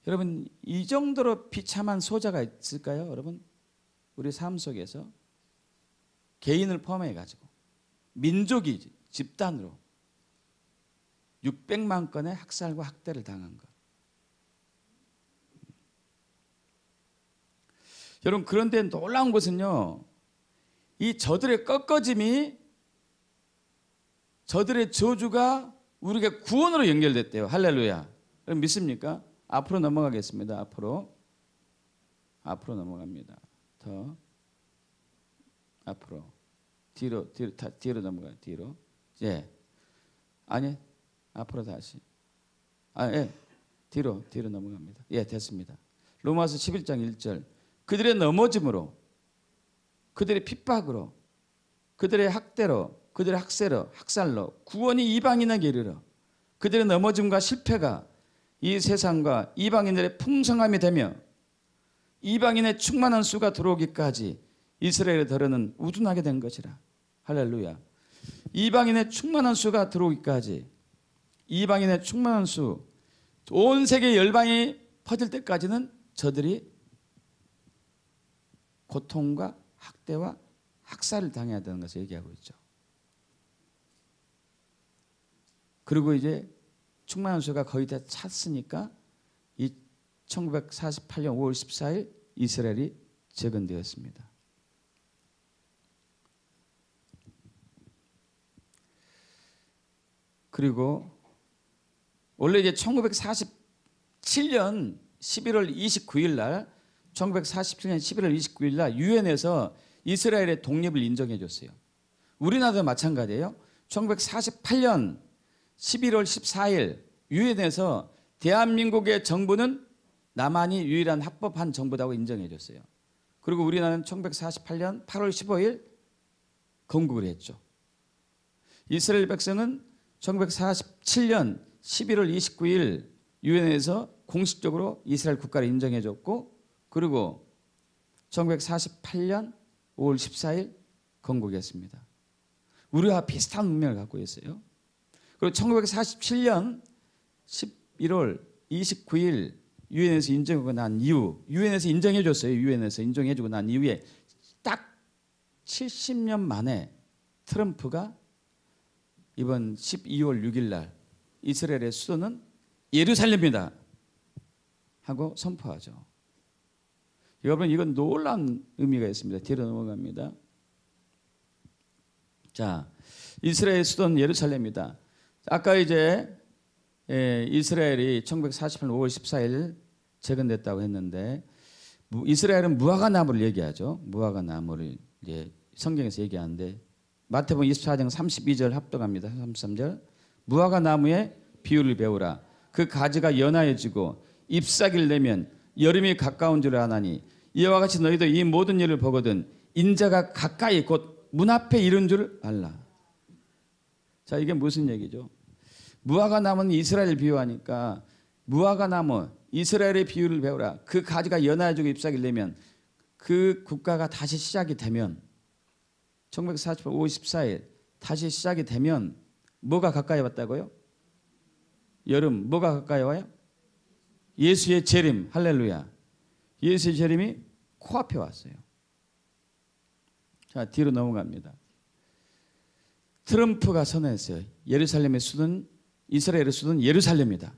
여러분, 이 정도로 비참한 소자가 있을까요? 여러분, 우리 삶 속에서 개인을 포함해 가지고 민족이 집단으로 600만 건의 학살과 학대를 당한 것. 여러분, 그런데 놀라운 것은요, 이 저들의 꺾어짐이, 저들의 저주가 우리에게 구원으로 연결됐대요. 할렐루야. 여러분 믿습니까? 앞으로 넘어가겠습니다. 앞으로 넘어갑니다. 더 앞으로 뒤로 넘어가요. 뒤로. 예. 아니, 앞으로 다시. 예. 뒤로 넘어갑니다. 예, 됐습니다. 로마서 11장 1절. 그들의 넘어짐으로, 그들의 핍박으로, 그들의 학대로, 그들의 학살로 구원이 이방인에게 이르러 그들의 넘어짐과 실패가 이 세상과 이방인들의 풍성함이 되며 이방인의 충만한 수가 들어오기까지 이스라엘의 덜어는 우둔하게 된 것이라. 할렐루야. 이방인의 충만한 수가 들어오기까지, 이방인의 충만한 수, 온 세계 열방이 퍼질 때까지는 저들이 고통과 학대와 학살을 당해야 되는 것을 얘기하고 있죠. 그리고 이제 충만한 수가 거의 다 찼으니까 이 1948년 5월 14일 이스라엘이 재건되었습니다. 그리고 원래 이제 1947년 11월 29일 날 1947년 11월 29일 날 유엔에서 이스라엘의 독립을 인정해 줬어요. 우리나라도 마찬가지예요. 1948년 11월 14일 유엔에서 대한민국의 정부는 남한이 유일한 합법한 정부라고 인정해 줬어요. 그리고 우리나라는 1948년 8월 15일 건국을 했죠. 이스라엘 백성은 1947년 11월 29일 유엔에서 공식적으로 이스라엘 국가를 인정해 줬고, 그리고 1948년 5월 14일 건국했습니다. 우리와 비슷한 운명을 갖고 있어요. 그리고 1947년 11월 29일 유엔에서 인정하고 난 이후, 유엔에서 인정해 줬어요. 유엔에서 인정해 주고 난 이후에 딱 70년 만에 트럼프가 이번 12월 6일 날 이스라엘의 수도는 예루살렘이다 하고 선포하죠. 여러분, 이건 놀라운 의미가 있습니다. 뒤로 넘어갑니다. 자, 이스라엘 수도는 예루살렘이다. 아까 이제 이스라엘이 1948년 5월 14일 재건됐다고 했는데, 이스라엘은 무화과 나무를 얘기하죠. 무화과 나무를 이제 성경에서 얘기하는데, 마태복음 24장 32절 합독합니다. 33절. 무화과 나무의 비유를 배우라. 그 가지가 연하여지고 잎사귀를 내면 여름이 가까운 줄 아나니, 이와 같이 너희도 이 모든 일을 보거든 인자가 가까이 곧 문 앞에 이른 줄 알라. 자, 이게 무슨 얘기죠? 무화과 나무는 이스라엘 비유하니까 무화과 나무, 이스라엘의 비유를 배우라. 그 가지가 연하여지고 잎사귀를 내면, 그 국가가 다시 시작이 되면, 1948년 5월 14일 다시 시작이 되면 뭐가 가까이 왔다고요? 여름. 뭐가 가까이 와요? 예수의 재림. 할렐루야. 예수의 재림이 코앞에 왔어요. 자, 뒤로 넘어갑니다. 트럼프가 선언했어요. 예루살렘의 수도는, 이스라엘의 수도는 예루살렘이다.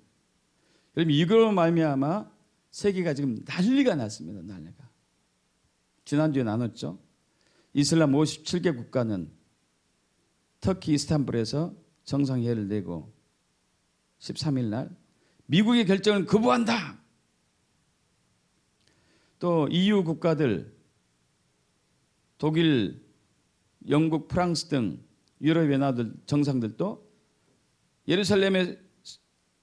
여러분, 이걸로 말미암아 세계가 지금 난리가 났습니다. 난리가. 지난주에 나눴죠. 이슬람 57개 국가는 터키 이스탄불에서 정상회의를 내고 13일 날 미국의 결정을 거부한다. 또 EU 국가들, 독일, 영국, 프랑스 등 유럽의 나라들 정상들도 예루살렘의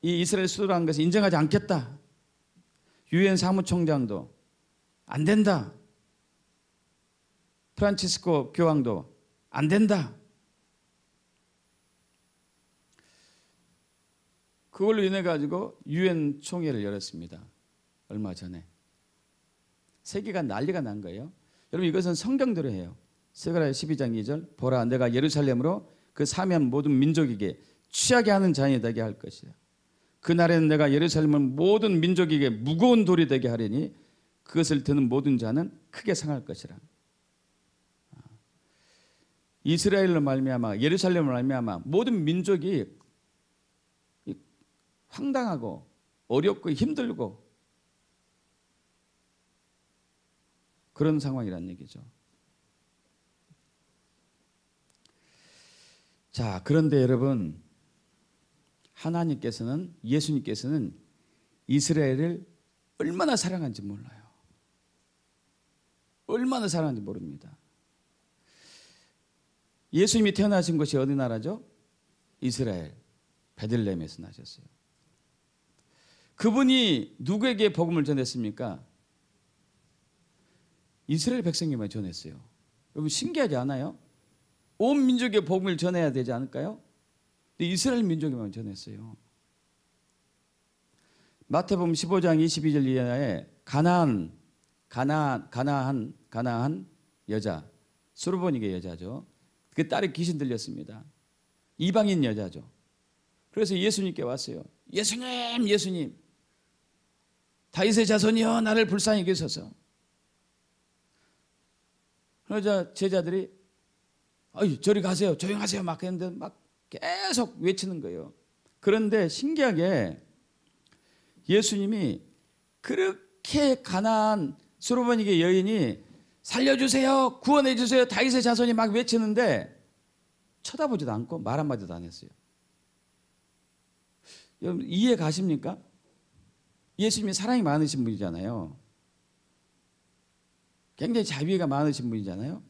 이 이스라엘 수도라는 것을 인정하지 않겠다. 유엔 사무총장도 안 된다. 프란치스코 교황도 안 된다. 그걸로 인해 가지고 유엔 총회를 열었습니다. 얼마 전에. 세계가 난리가 난 거예요. 여러분 이것은 성경대로 해요. 스가랴 12장 2절 보라 내가 예루살렘으로 그 사면 모든 민족에게 취하게 하는 잔이 되게 할 것이야. 그날에는 내가 예루살렘을 모든 민족에게 무거운 돌이 되게 하리니 그것을 드는 모든 자는 크게 상할 것이라. 이스라엘로 말미암아 예루살렘으로 말미암아 모든 민족이 황당하고 어렵고 힘들고 그런 상황이란 얘기죠. 자, 그런데 여러분 하나님께서는 예수님께서는 이스라엘을 얼마나 사랑한지 몰라요. 얼마나 사랑한지 모릅니다. 예수님이 태어나신 곳이 어디 나라죠? 이스라엘 베들레헴에서 나셨어요. 그분이 누구에게 복음을 전했습니까? 이스라엘 백성에게만 전했어요. 여러분 신기하지 않아요? 온 민족에 복음을 전해야 되지 않을까요? 근데 이스라엘 민족에만 전했어요. 마태복음 15장 22절 이하에 가나안 여자 수르보니게 여자죠. 그 딸에 귀신 들렸습니다. 이방인 여자죠. 그래서 예수님께 왔어요. 예수님 다윗의 자손이여 나를 불쌍히 여기소서. 그러자 제자들이 저리 가세요 조용하세요 막 했는데 막 계속 외치는 거예요. 그런데 신기하게 예수님이 그렇게 가난한 수르보니게 여인이 살려주세요 구원해 주세요 다윗의 자손이 막 외치는데 쳐다보지도 않고 말 한마디도 안 했어요. 여러분 이해 가십니까? 예수님이 사랑이 많으신 분이잖아요. 굉장히 자비가 많으신 분이잖아요.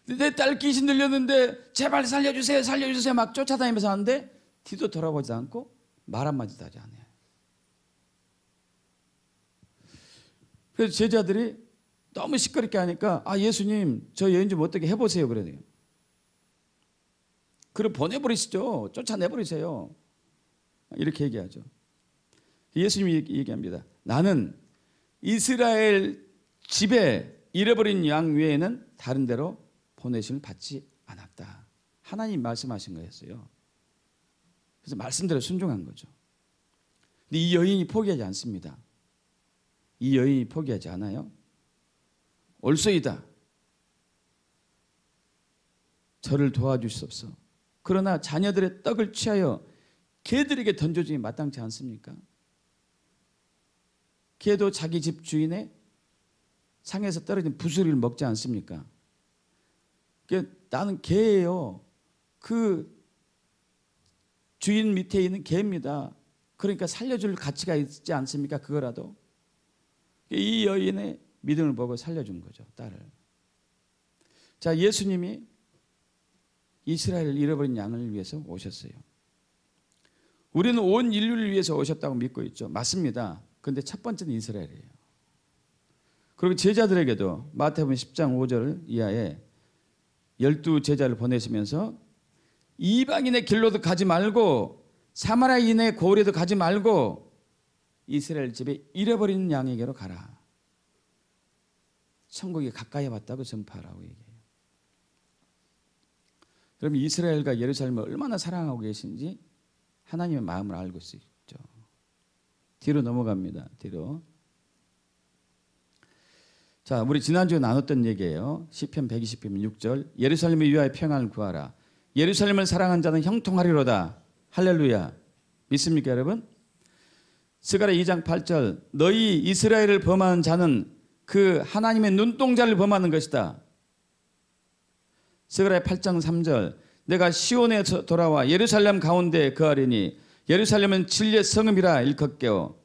내 딸 귀신 들렸는데 제발 살려주세요 막 쫓아다니면서 하는데 뒤도 돌아보지 않고 말 한마디도 하지 않아요. 그래서 제자들이 너무 시끄럽게 하니까 예수님 저 여인 좀 어떻게 해보세요 그래요. 그럼 보내버리시죠. 쫓아내버리세요. 이렇게 얘기하죠. 예수님이 얘기합니다. 나는 이스라엘 집에 잃어버린 양 외에는 다른 데로 보내심을 받지 않았다. 하나님 말씀하신 거였어요. 그래서 말씀대로 순종한 거죠. 근데 이 여인이 포기하지 않습니다. 이 여인이 포기하지 않아요. 올소이다. 저를 도와주시옵소서. 그러나 자녀들의 떡을 취하여 개들에게 던져주기 마땅치 않습니까? 개도 자기 집 주인의 상에서 떨어진 부스러기를 먹지 않습니까? 나는 개예요. 그 주인 밑에 있는 개입니다. 그러니까 살려줄 가치가 있지 않습니까? 그거라도. 이 여인의 믿음을 보고 살려준 거죠. 딸을. 자, 예수님이 이스라엘을 잃어버린 양을 위해서 오셨어요. 우리는 온 인류를 위해서 오셨다고 믿고 있죠. 맞습니다. 그런데 첫 번째는 이스라엘이에요. 그리고 제자들에게도 마태복음 10장 5절 이하에 12제자를 보내시면서 이방인의 길로도 가지 말고 사마리아인의 고을에도 가지 말고 이스라엘 집에 잃어버린 양에게로 가라. 천국이 가까이 왔다고 전파하라고 얘기해요. 그럼 이스라엘과 예루살렘을 얼마나 사랑하고 계신지 하나님의 마음을 알고 있죠. 뒤로 넘어갑니다. 뒤로. 자, 우리 지난주에 나눴던 얘기예요. 시편 120편 6절. 예루살렘을 위하여 평안을 구하라. 예루살렘을 사랑한 자는 형통하리로다. 할렐루야. 믿습니까, 여러분? 스가랴 2장 8절. 너희 이스라엘을 범하는 자는 그 하나님의 눈동자를 범하는 것이다. 스가랴 8장 3절. 내가 시온에서 돌아와 예루살렘 가운데 거하리니 예루살렘은 진리의 성읍이라 일컫게요.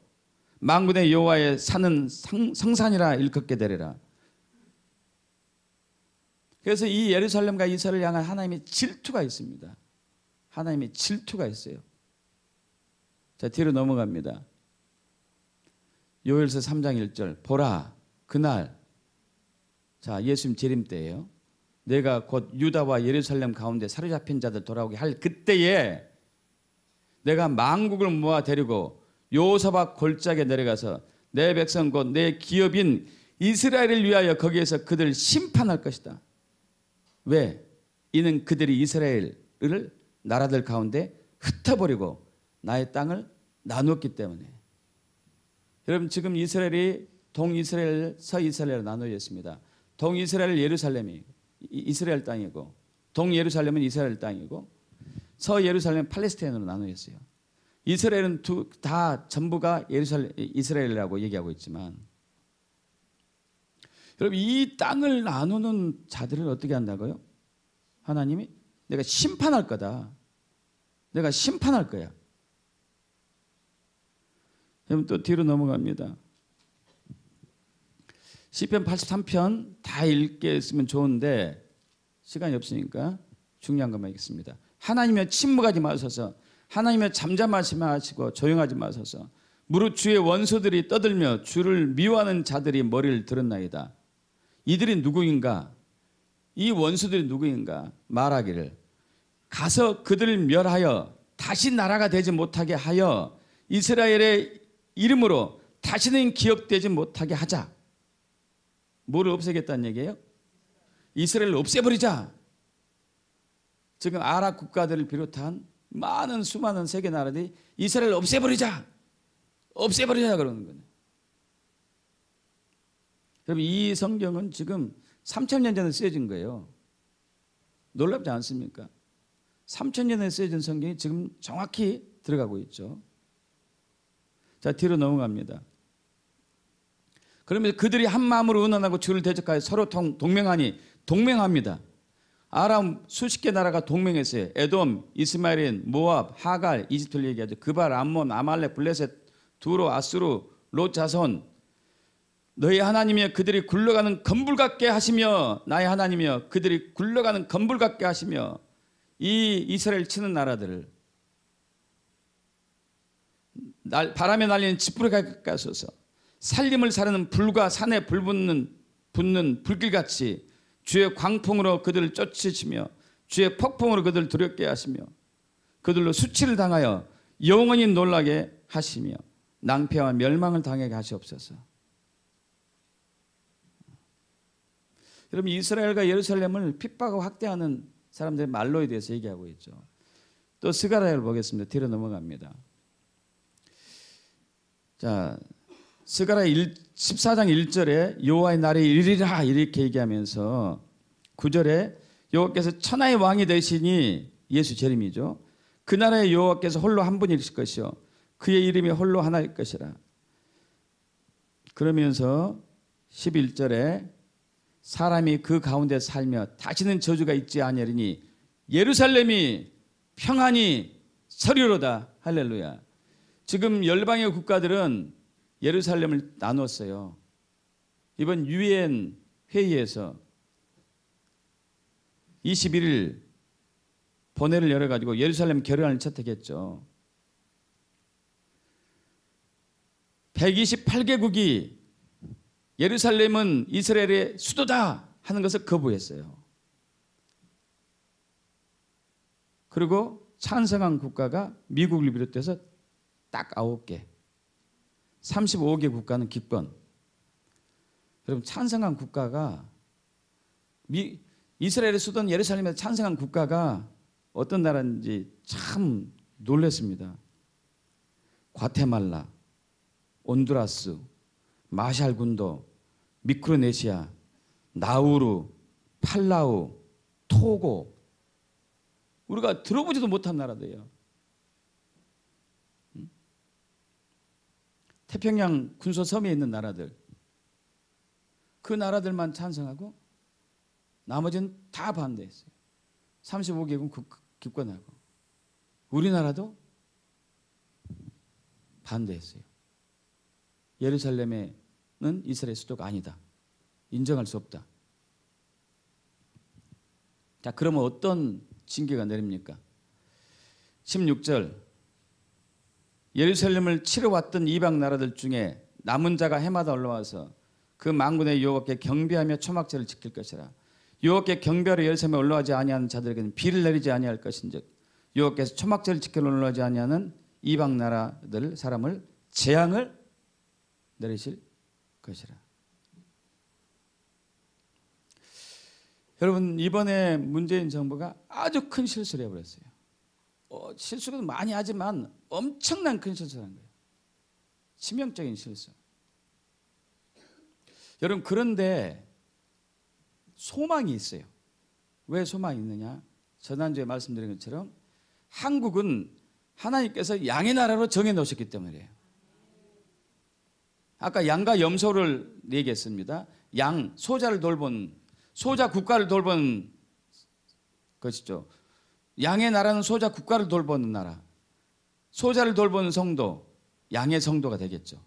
만군의 여호와의 산은 성산이라 일컫게 되리라. 그래서 이 예루살렘과 이스라엘을 향한 하나님의 질투가 있습니다. 하나님의 질투가 있어요. 자, 뒤로 넘어갑니다. 요엘서 3장 1절. 보라, 그날 자, 예수님 재림 때예요. 내가 곧 유다와 예루살렘 가운데 사로잡힌 자들 돌아오게 할 그때에 내가 만국을 모아 데리고 요사박 골짜기에 내려가서 내 백성 곧 내 기업인 이스라엘을 위하여 거기에서 그들을 심판할 것이다. 왜? 이는 그들이 이스라엘을 나라들 가운데 흩어버리고 나의 땅을 나누었기 때문에. 여러분, 지금 이스라엘이 동이스라엘, 서이스라엘로 나누어져 있습니다. 동이스라엘 예루살렘이 이스라엘 땅이고, 동예루살렘은 이스라엘 땅이고, 서예루살렘은 팔레스타인으로 나누어져 있어요. 이스라엘은 다 전부가 이스라엘이라고 얘기하고 있지만, 여러분, 이 땅을 나누는 자들을 어떻게 한다고요? 하나님이 내가 심판할 거다. 내가 심판할 거야. 여러분, 또 뒤로 넘어갑니다. 시편 83편 다 읽겠으면 좋은데 시간이 없으니까 중요한 것만 읽겠습니다. 하나님이여 침묵하지 마소서. 하나님이여 잠잠하지 마시고 조용하지 마소서. 무릇 주의 원수들이 떠들며 주를 미워하는 자들이 머리를 들었나이다. 이들이 누구인가? 이 원수들이 누구인가? 말하기를 가서 그들을 멸하여 다시 나라가 되지 못하게 하여 이스라엘의 이름으로 다시는 기억되지 못하게 하자. 뭐를 없애겠다는 얘기예요? 이스라엘을 없애버리자. 지금 아랍 국가들을 비롯한 많은 수많은 세계 나라들이 이스라엘을 없애버리자. 없애버리자 그러는 거예요. 그럼 이 성경은 지금 3,000년 전에 쓰여진 거예요. 놀랍지 않습니까? 3,000년 전에 쓰여진 성경이 지금 정확히 들어가고 있죠. 자, 뒤로 넘어갑니다. 그러면 그들이 한 마음으로 의논하고 주를 대적하여 서로 동맹하니 동맹합니다. 아람 수십 개 나라가 동맹했어요. 에돔, 이스마엘인, 모압, 하갈, 이집트를 얘기하죠. 그발, 암몬, 아말렉, 블레셋, 두로, 아수르, 롯, 자손. 너희 하나님이여 그들이 굴러가는 건불 같게 하시며, 나의 하나님이여 그들이 굴러가는 건불 같게 하시며, 이 이스라엘 치는 나라들을 바람에 날리는 지푸리 같게 하소서. 살림을 사르는 불과 산에 불 붙는 불길같이 주의 광풍으로 그들을 쫓으시며 주의 폭풍으로 그들을 두렵게 하시며 그들로 수치를 당하여 영원히 놀라게 하시며 낭패와 멸망을 당하게 하시옵소서. 여러분, 이스라엘과 예루살렘을 핍박하고 학대하는 사람들의 말로에 대해서 얘기하고 있죠. 또 스가랴를 보겠습니다. 뒤로 넘어갑니다. 자, 스가랴 14장 1절에 여호와의 날이 이르리라 이렇게 얘기하면서 9절에 여호와께서 천하의 왕이 되시니 예수 재림이죠. 그 나라의 여호와께서 홀로 한 분이실 것이요 그의 이름이 홀로 하나일 것이라. 그러면서 11절에 사람이 그 가운데 살며 다시는 저주가 있지 아니하리니 예루살렘이 평안히 서리로다. 할렐루야. 지금 열방의 국가들은 예루살렘을 나눴어요. 이번 유엔 회의에서 21일 본회를 열어가지고 예루살렘 결연을 채택했죠. 128개국이 예루살렘은 이스라엘의 수도다 하는 것을 거부했어요. 그리고 찬성한 국가가 미국을 비롯해서 딱 9개, 35개 국가는 기권. 여러분, 찬성한 국가가 이스라엘의 수도는 예루살렘에서 찬성한 국가가 어떤 나라인지 참 놀랐습니다. 과테말라, 온두라스, 마샬군도, 미크로네시아, 나우루, 팔라우, 토고. 우리가 들어보지도 못한 나라들이에요. 태평양 군소섬에 있는 나라들. 그 나라들만 찬성하고 나머지는 다 반대했어요. 35개국 기권하고. 우리나라도 반대했어요. 예루살렘에는 이스라엘 수도가 아니다. 인정할 수 없다. 자, 그러면 어떤 징계가 내립니까? 16절 예루살렘을 치러 왔던 이방 나라들 중에 남은 자가 해마다 올라와서 그 만군의 여호와께 경배하며 초막절을 지킬 것이라. 여호와께 경배하러 예루살렘에 올라가지 아니하는 자들에게는 비를 내리지 아니할 것인즉 여호와께서 초막절을 지키러 올라가지 아니하는 이방 나라들 사람을 재앙을 내리실 것이라. 여러분, 이번에 문재인 정부가 아주 큰 실수를 해버렸어요. 실수도 많이 하지만 엄청난 큰 실수를 한 거예요. 치명적인 실수. 여러분, 그런데 소망이 있어요. 왜 소망이 있느냐? 지난주에 말씀드린 것처럼 한국은 하나님께서 양의 나라로 정해놓으셨기 때문이에요. 아까 양과 염소를 얘기했습니다. 양, 소자를 돌본, 소자 국가를 돌본 것이죠. 양의 나라는 소자 국가를 돌보는 나라. 소자를 돌보는 성도, 양의 성도가 되겠죠.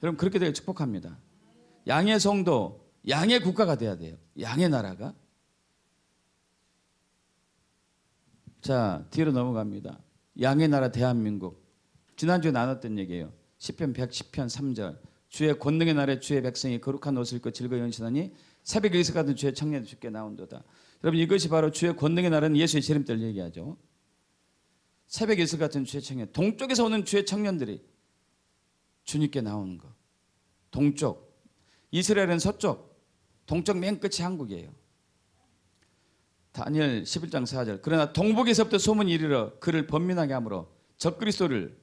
여러분, 그렇게 되길 축복합니다. 양의 성도, 양의 국가가 돼야 돼요. 양의 나라가. 자, 뒤로 넘어갑니다. 양의 나라 대한민국. 지난주에 나눴던 얘기예요. 시편 110편 3절. 주의 권능의 날에 주의 백성이 거룩한 옷을 입고 즐거이 연신하니 새벽에 일서 같은 주의 청년이 주께 나온도다. 여러분, 이것이 바로 주의 권능의 날은 예수의 재림 때를 얘기하죠. 새벽에 일서 같은 주의 청년, 동쪽에서 오는 주의 청년들이 주님께 나오는 거. 동쪽, 이스라엘은 서쪽, 동쪽 맨 끝이 한국이에요. 다니엘 11장 4절. 그러나 동북에서부터 소문이 이르러 그를 번민하게 하므로 적그리스도를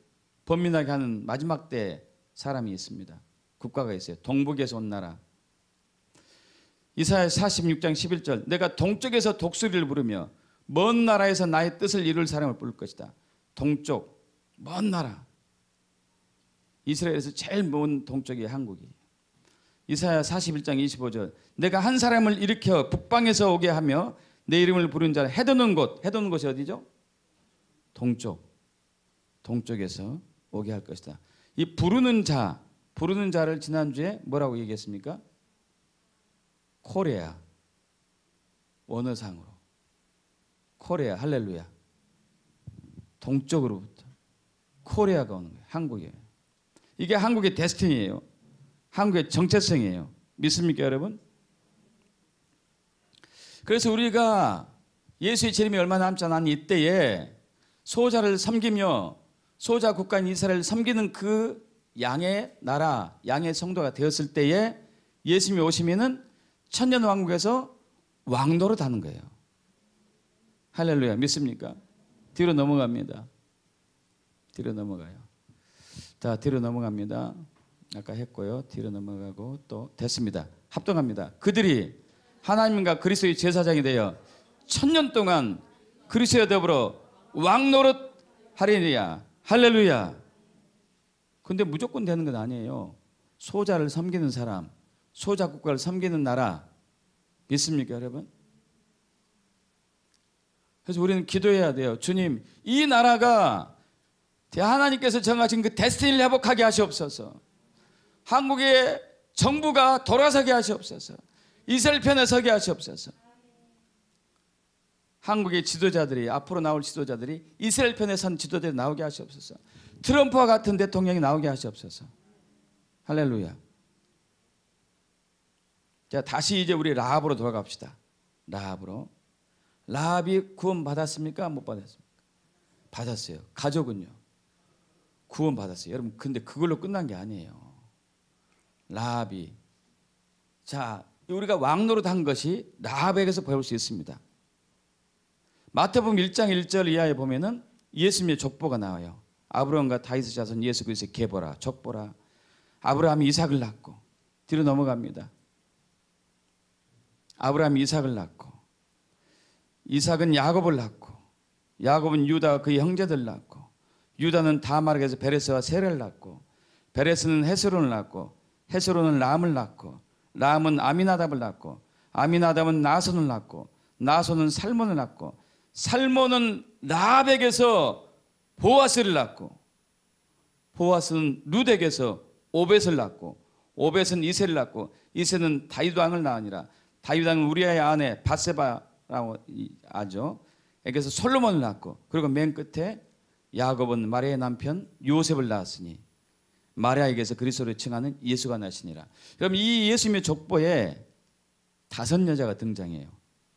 번민하게 하는 마지막 때 사람이 있습니다. 국가가 있어요. 동북에서 온 나라. 이사야 46장 11절. 내가 동쪽에서 독수리를 부르며 먼 나라에서 나의 뜻을 이룰 사람을 부를 것이다. 동쪽, 먼 나라. 이스라엘에서 제일 먼 동쪽이 한국이. 이사야 41장 25절. 내가 한 사람을 일으켜 북방에서 오게 하며 내 이름을 부르는 자를 해도는 곳. 해도는 곳이 어디죠? 동쪽. 동쪽에서 오게 할 것이다. 이 부르는 자를 지난주에 뭐라고 얘기했습니까? 코리아. 원어상으로. 코리아. 할렐루야. 동쪽으로부터 코리아가 오는 거예요. 한국이에요. 이게 한국의 데스티니예요. 한국의 정체성이에요. 믿습니까, 여러분? 그래서 우리가 예수의 재림이 얼마 남지 않은 이때에 소자를 섬기며 소자 국가인 이스라엘을 섬기는 그 양의 나라, 양의 성도가 되었을 때에 예수님이 오시면은 천년 왕국에서 왕노릇 하는 거예요. 할렐루야. 믿습니까? 뒤로 넘어갑니다. 뒤로 넘어가요. 자, 뒤로 넘어갑니다. 아까 했고요. 뒤로 넘어가고 또 됐습니다. 합동합니다. 그들이 하나님과 그리스도의 제사장이 되어 천년 동안 그리스도와 더불어 왕노릇 하리니라. 할렐루야. 근데 무조건 되는 건 아니에요. 소자를 섬기는 사람, 소자 국가를 섬기는 나라. 믿습니까, 여러분? 그래서 우리는 기도해야 돼요. 주님, 이 나라가 하나님께서 정하신 그 데스티니를 회복하게 하시옵소서. 한국의 정부가 돌아서게 하시옵소서. 이스라엘 편에 서게 하시옵소서. 한국의 지도자들이, 앞으로 나올 지도자들이 이스라엘 편에 선 지도자들이 나오게 하시옵소서. 트럼프와 같은 대통령이 나오게 하시옵소서. 할렐루야. 자, 다시 이제 우리 라합으로 돌아갑시다. 라합으로. 라합이 구원 받았습니까? 못 받았습니까? 받았어요. 가족은요? 구원 받았어요. 여러분, 근데 그걸로 끝난 게 아니에요. 라합이. 자, 우리가 왕노릇 한 것이 라합에게서 배울 수 있습니다. 마태복음 1장 1절 이하에 보면은 예수님의 족보가 나와요. 아브라함과 다윗의 자손 예수 그리스도의 계보라, 족보라. 아브라함이 이삭을 낳고. 뒤로 넘어갑니다. 아브라함이 이삭을 낳고, 이삭은 야곱을 낳고, 야곱은 유다와 그의 형제들 낳고, 유다는 다말에게서 베레스와 세레를 낳고, 베레스는 헤스론을 낳고, 헤스론은 람을 낳고, 람은 아미나답을 낳고, 아미나답은 나손을 낳고, 나손은 살몬을 낳고, 살몬은 라합에게서 보아스를 낳고, 보아스는 룻에게서 오벳을 낳고, 오벳은 이세를 낳고, 이세는 다윗 왕을 낳으니라. 다윗 왕은 우리아의 아내 바세바라고 하죠. 에게서 솔로몬을 낳고, 그리고 맨 끝에 야곱은 마리아의 남편 요셉을 낳았으니, 마리아에게서 그리스도를 칭하는 예수가 나시니라. 그럼 이 예수님의 족보에 5 여자가 등장해요.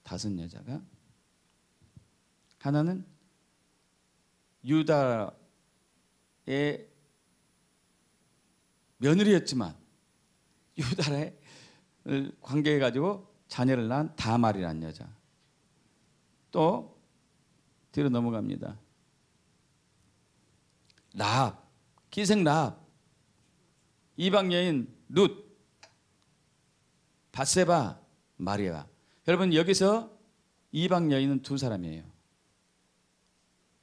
5 여자가. 하나는 유다의 며느리였지만 유다의 관계해가지고 자녀를 낳은 다말이라는 여자. 또 뒤로 넘어갑니다. 라합, 기생 라합, 이방 여인 룻, 밧세바, 마리아. 여러분 여기서 이방 여인은 2 사람이에요.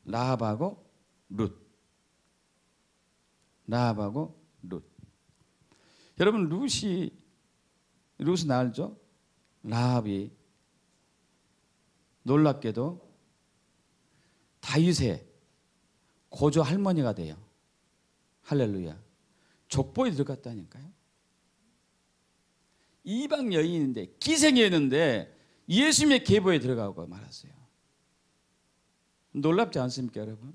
라합하고 룻. 라합하고 룻. 여러분 룻은 알죠? 라합이 놀랍게도 다윗의 고조 할머니가 돼요. 할렐루야. 족보에 들어갔다니까요. 이방 여인인데 기생이었는데 예수님의 계보에 들어가고 말았어요. 놀랍지 않습니까, 여러분?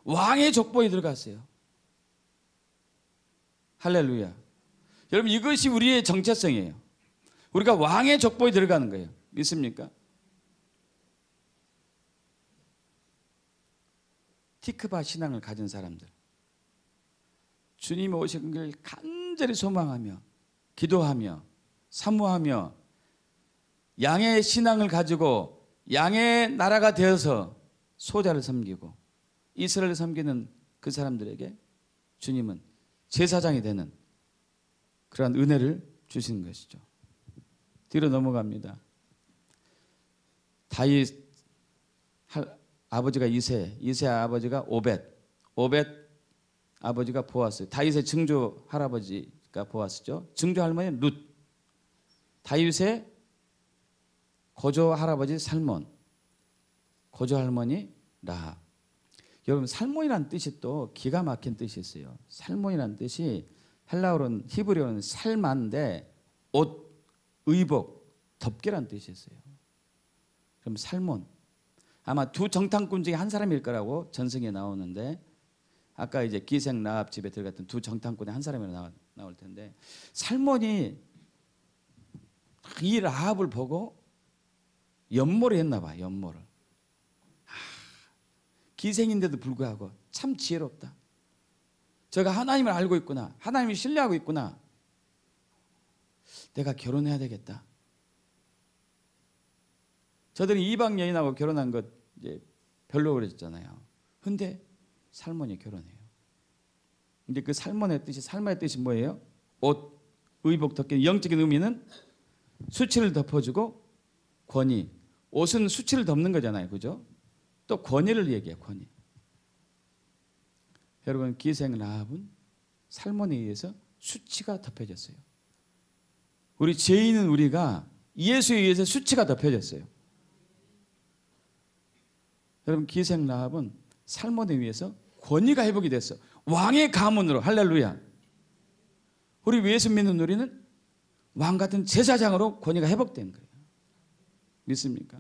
왕의 족보에 들어갔어요. 할렐루야. 여러분 이것이 우리의 정체성이에요. 우리가 왕의 족보에 들어가는 거예요. 믿습니까? 티크바 신앙을 가진 사람들, 주님이 오신 걸 간절히 소망하며 기도하며 사모하며 양의 신앙을 가지고 양의 나라가 되어서 소자를 섬기고 이스라엘을 섬기는 그 사람들에게 주님은 제사장이 되는 그러한 은혜를 주신 것이죠. 뒤로 넘어갑니다. 다윗 아버지가 이세 아버지가 오벳 아버지가 보아스, 다윗의 증조 할아버지가 보아스죠. 증조 할머니는 룻, 다윗의 고조 할아버지 살몬, 고조 할머니 라합. 여러분 살몬이라는 뜻이 또 기가 막힌 뜻이 있어요. 살몬이라는 뜻이 헬라어로는 히브리어는 살만데 옷, 의복, 덮개라는 뜻이 있어요. 그럼 살몬 아마 2 정탐꾼 중에 한 사람일 거라고 전승에 나오는데 아까 이제 기생 라합 집에 들어갔던 2 정탐꾼의 한 사람으로 나올 텐데 살몬이 이 라합을 보고 연모를 했나 봐. 연모를. 기생인데도 불구하고 참 지혜롭다. 제가 하나님을 알고 있구나. 하나님을 신뢰하고 있구나. 내가 결혼해야 되겠다. 저들이 이방 여인하고 결혼한 것 이제 별로 그랬잖아요. 근데 살몬이 결혼해요. 근데 그 살몬의 뜻이 뭐예요? 옷, 의복, 덮개. 영적인 의미는 수치를 덮어주고 권위. 옷은 수치를 덮는 거잖아요. 그죠? 또 권위를 얘기해요. 권위. 여러분 기생 라합은 살몬에 의해서 수치가 덮여졌어요. 우리 죄인은 우리가 예수에 의해서 수치가 덮여졌어요. 여러분 기생 라합은 살몬에 의해서 권위가 회복이 됐어. 왕의 가문으로. 할렐루야. 우리 예수 믿는 우리는 왕 같은 제사장으로 권위가 회복된 거예요. 믿습니까?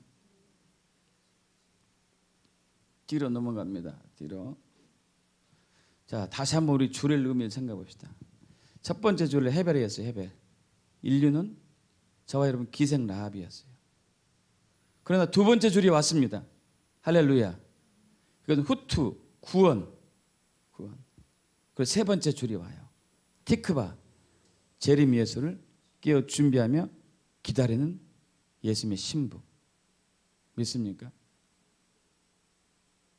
뒤로 넘어갑니다. 뒤로. 자, 다시 한번 우리 줄의 의미를 생각해 봅시다. 첫 번째 줄을 헤벨이었어요. 헤벨. 인류는 저와 여러분 기생 라합이었어요. 그러나 2 번째 줄이 왔습니다. 할렐루야. 이건 후투, 구원. 그리고 3 번째 줄이 와요. 티크바, 재림 예수를 깨어 준비하며 기다리는 예수님의 신부. 믿습니까?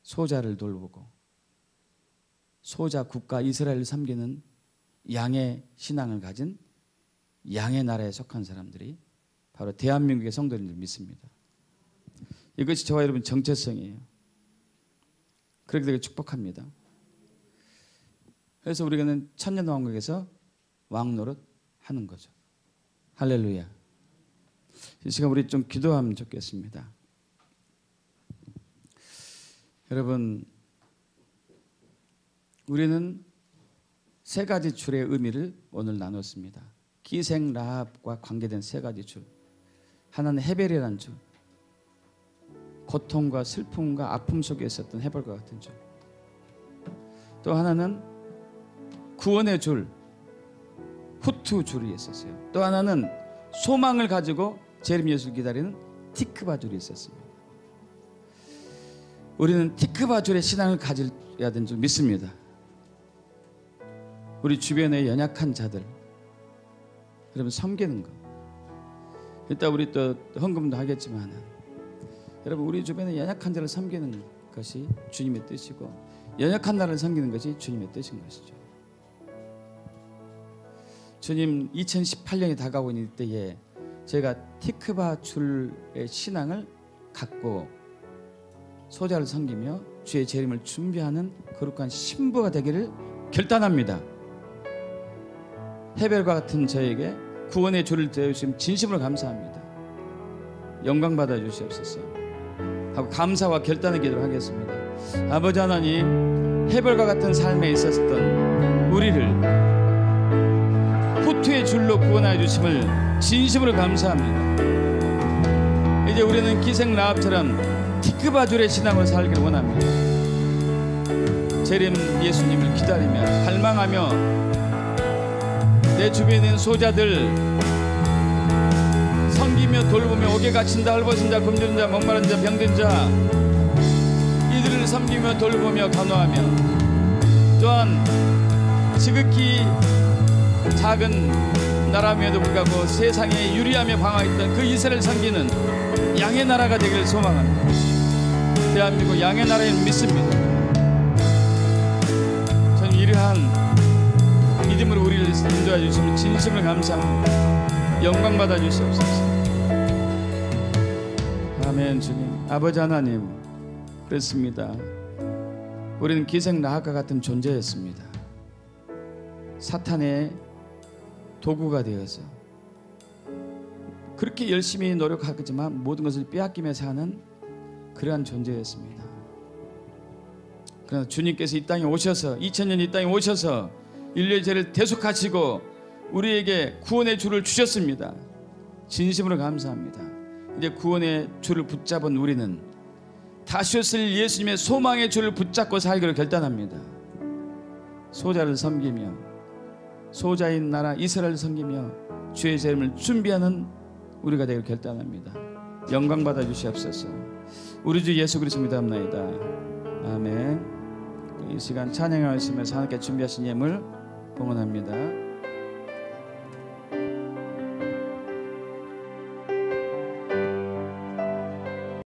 소자를 돌보고 소자 국가 이스라엘을 섬기는 양의 신앙을 가진 양의 나라에 속한 사람들이 바로 대한민국의 성도들을 믿습니다. 이것이 저와 여러분 정체성이에요. 그렇게 되게 축복합니다. 그래서 우리는 천년왕국에서 왕노릇 하는 거죠. 할렐루야. 이 시간 우리 좀 기도하면 좋겠습니다. 여러분 우리는 3 가지 줄의 의미를 오늘 나눴습니다. 기생 라합과 관계된 3 가지 줄. 하나는 헤벨이라는 줄. 고통과 슬픔과 아픔 속에 있었던 헤벨과 같은 줄. 또 하나는 구원의 줄, 후투 줄이 있었어요. 또 하나는 소망을 가지고 재림 예수를 기다리는 티크바 줄이 있었습니다. 우리는 티크바 줄의 신앙을 가져야 되는 줄 믿습니다. 우리 주변의 연약한 자들, 여러분 섬기는 거. 이따 우리 또 헌금도 하겠지만, 여러분 우리 주변의 연약한 자를 섬기는 것이 주님의 뜻이고, 연약한 나를 섬기는 것이 주님의 뜻인 것이죠. 주님 2018년이 다가오고 있는 때에 제가 티크바 줄의 신앙을 갖고 소자를 섬기며 주의 재림을 준비하는 거룩한 신부가 되기를 결단합니다. 헤벨과 같은 저에게 구원의 줄을 대주심 진심으로 감사합니다. 영광 받아 주시옵소서 하고 감사와 결단의 기도를 하겠습니다. 아버지 하나님, 헤벨과 같은 삶에 있었던 우리를 후투의 줄로 구원하여 주심을 진심으로 감사합니다. 이제 우리는 기생 라합처럼 티크바 줄의 신앙으로 살기를 원합니다. 재림 예수님을 기다리며 갈망하며 내 주변에 있는 소자들 섬기며 돌보며 옥에 갇힌 자, 헐벗은 자, 굶주린 자, 목마른 자, 병든 자, 이들을 섬기며 돌보며 간호하며, 또한 지극히 작은 나라임에도 불구하고 세상에 유리하며 방황했던 그 이스라엘을 섬기는 양의 나라가 되기를 소망합니다. 대한민국 양의 나라에 믿습니다. 저는 이러한 믿음으로 우리를 인도해 주시면 진심으로 감사합니다. 영광 받아 주시옵소서. 아멘. 주님, 아버지 하나님, 그렇습니다. 우리는 기생 라합과 같은 존재였습니다. 사탄의 도구가 되어서 그렇게 열심히 노력하지만 모든 것을 빼앗기며 사는 그러한 존재였습니다. 그러나 주님께서 이 땅에 오셔서 2000년 이 땅에 오셔서 인류의 죄를 대속하시고 우리에게 구원의 줄을 주셨습니다. 진심으로 감사합니다. 이제 구원의 줄을 붙잡은 우리는 다시 오실 예수님의 소망의 줄을 붙잡고 살기로 결단합니다. 소자를 섬기며 소자인 나라 이스라엘을 섬기며 주의 재림을 준비하는 우리가 되기를 결단합니다. 영광 받아 주시옵소서. 우리 주 예수 그리스도 믿옵나이다. 아멘. 이 시간 찬양하시면서 하나님께 준비하신 예물 봉헌합니다.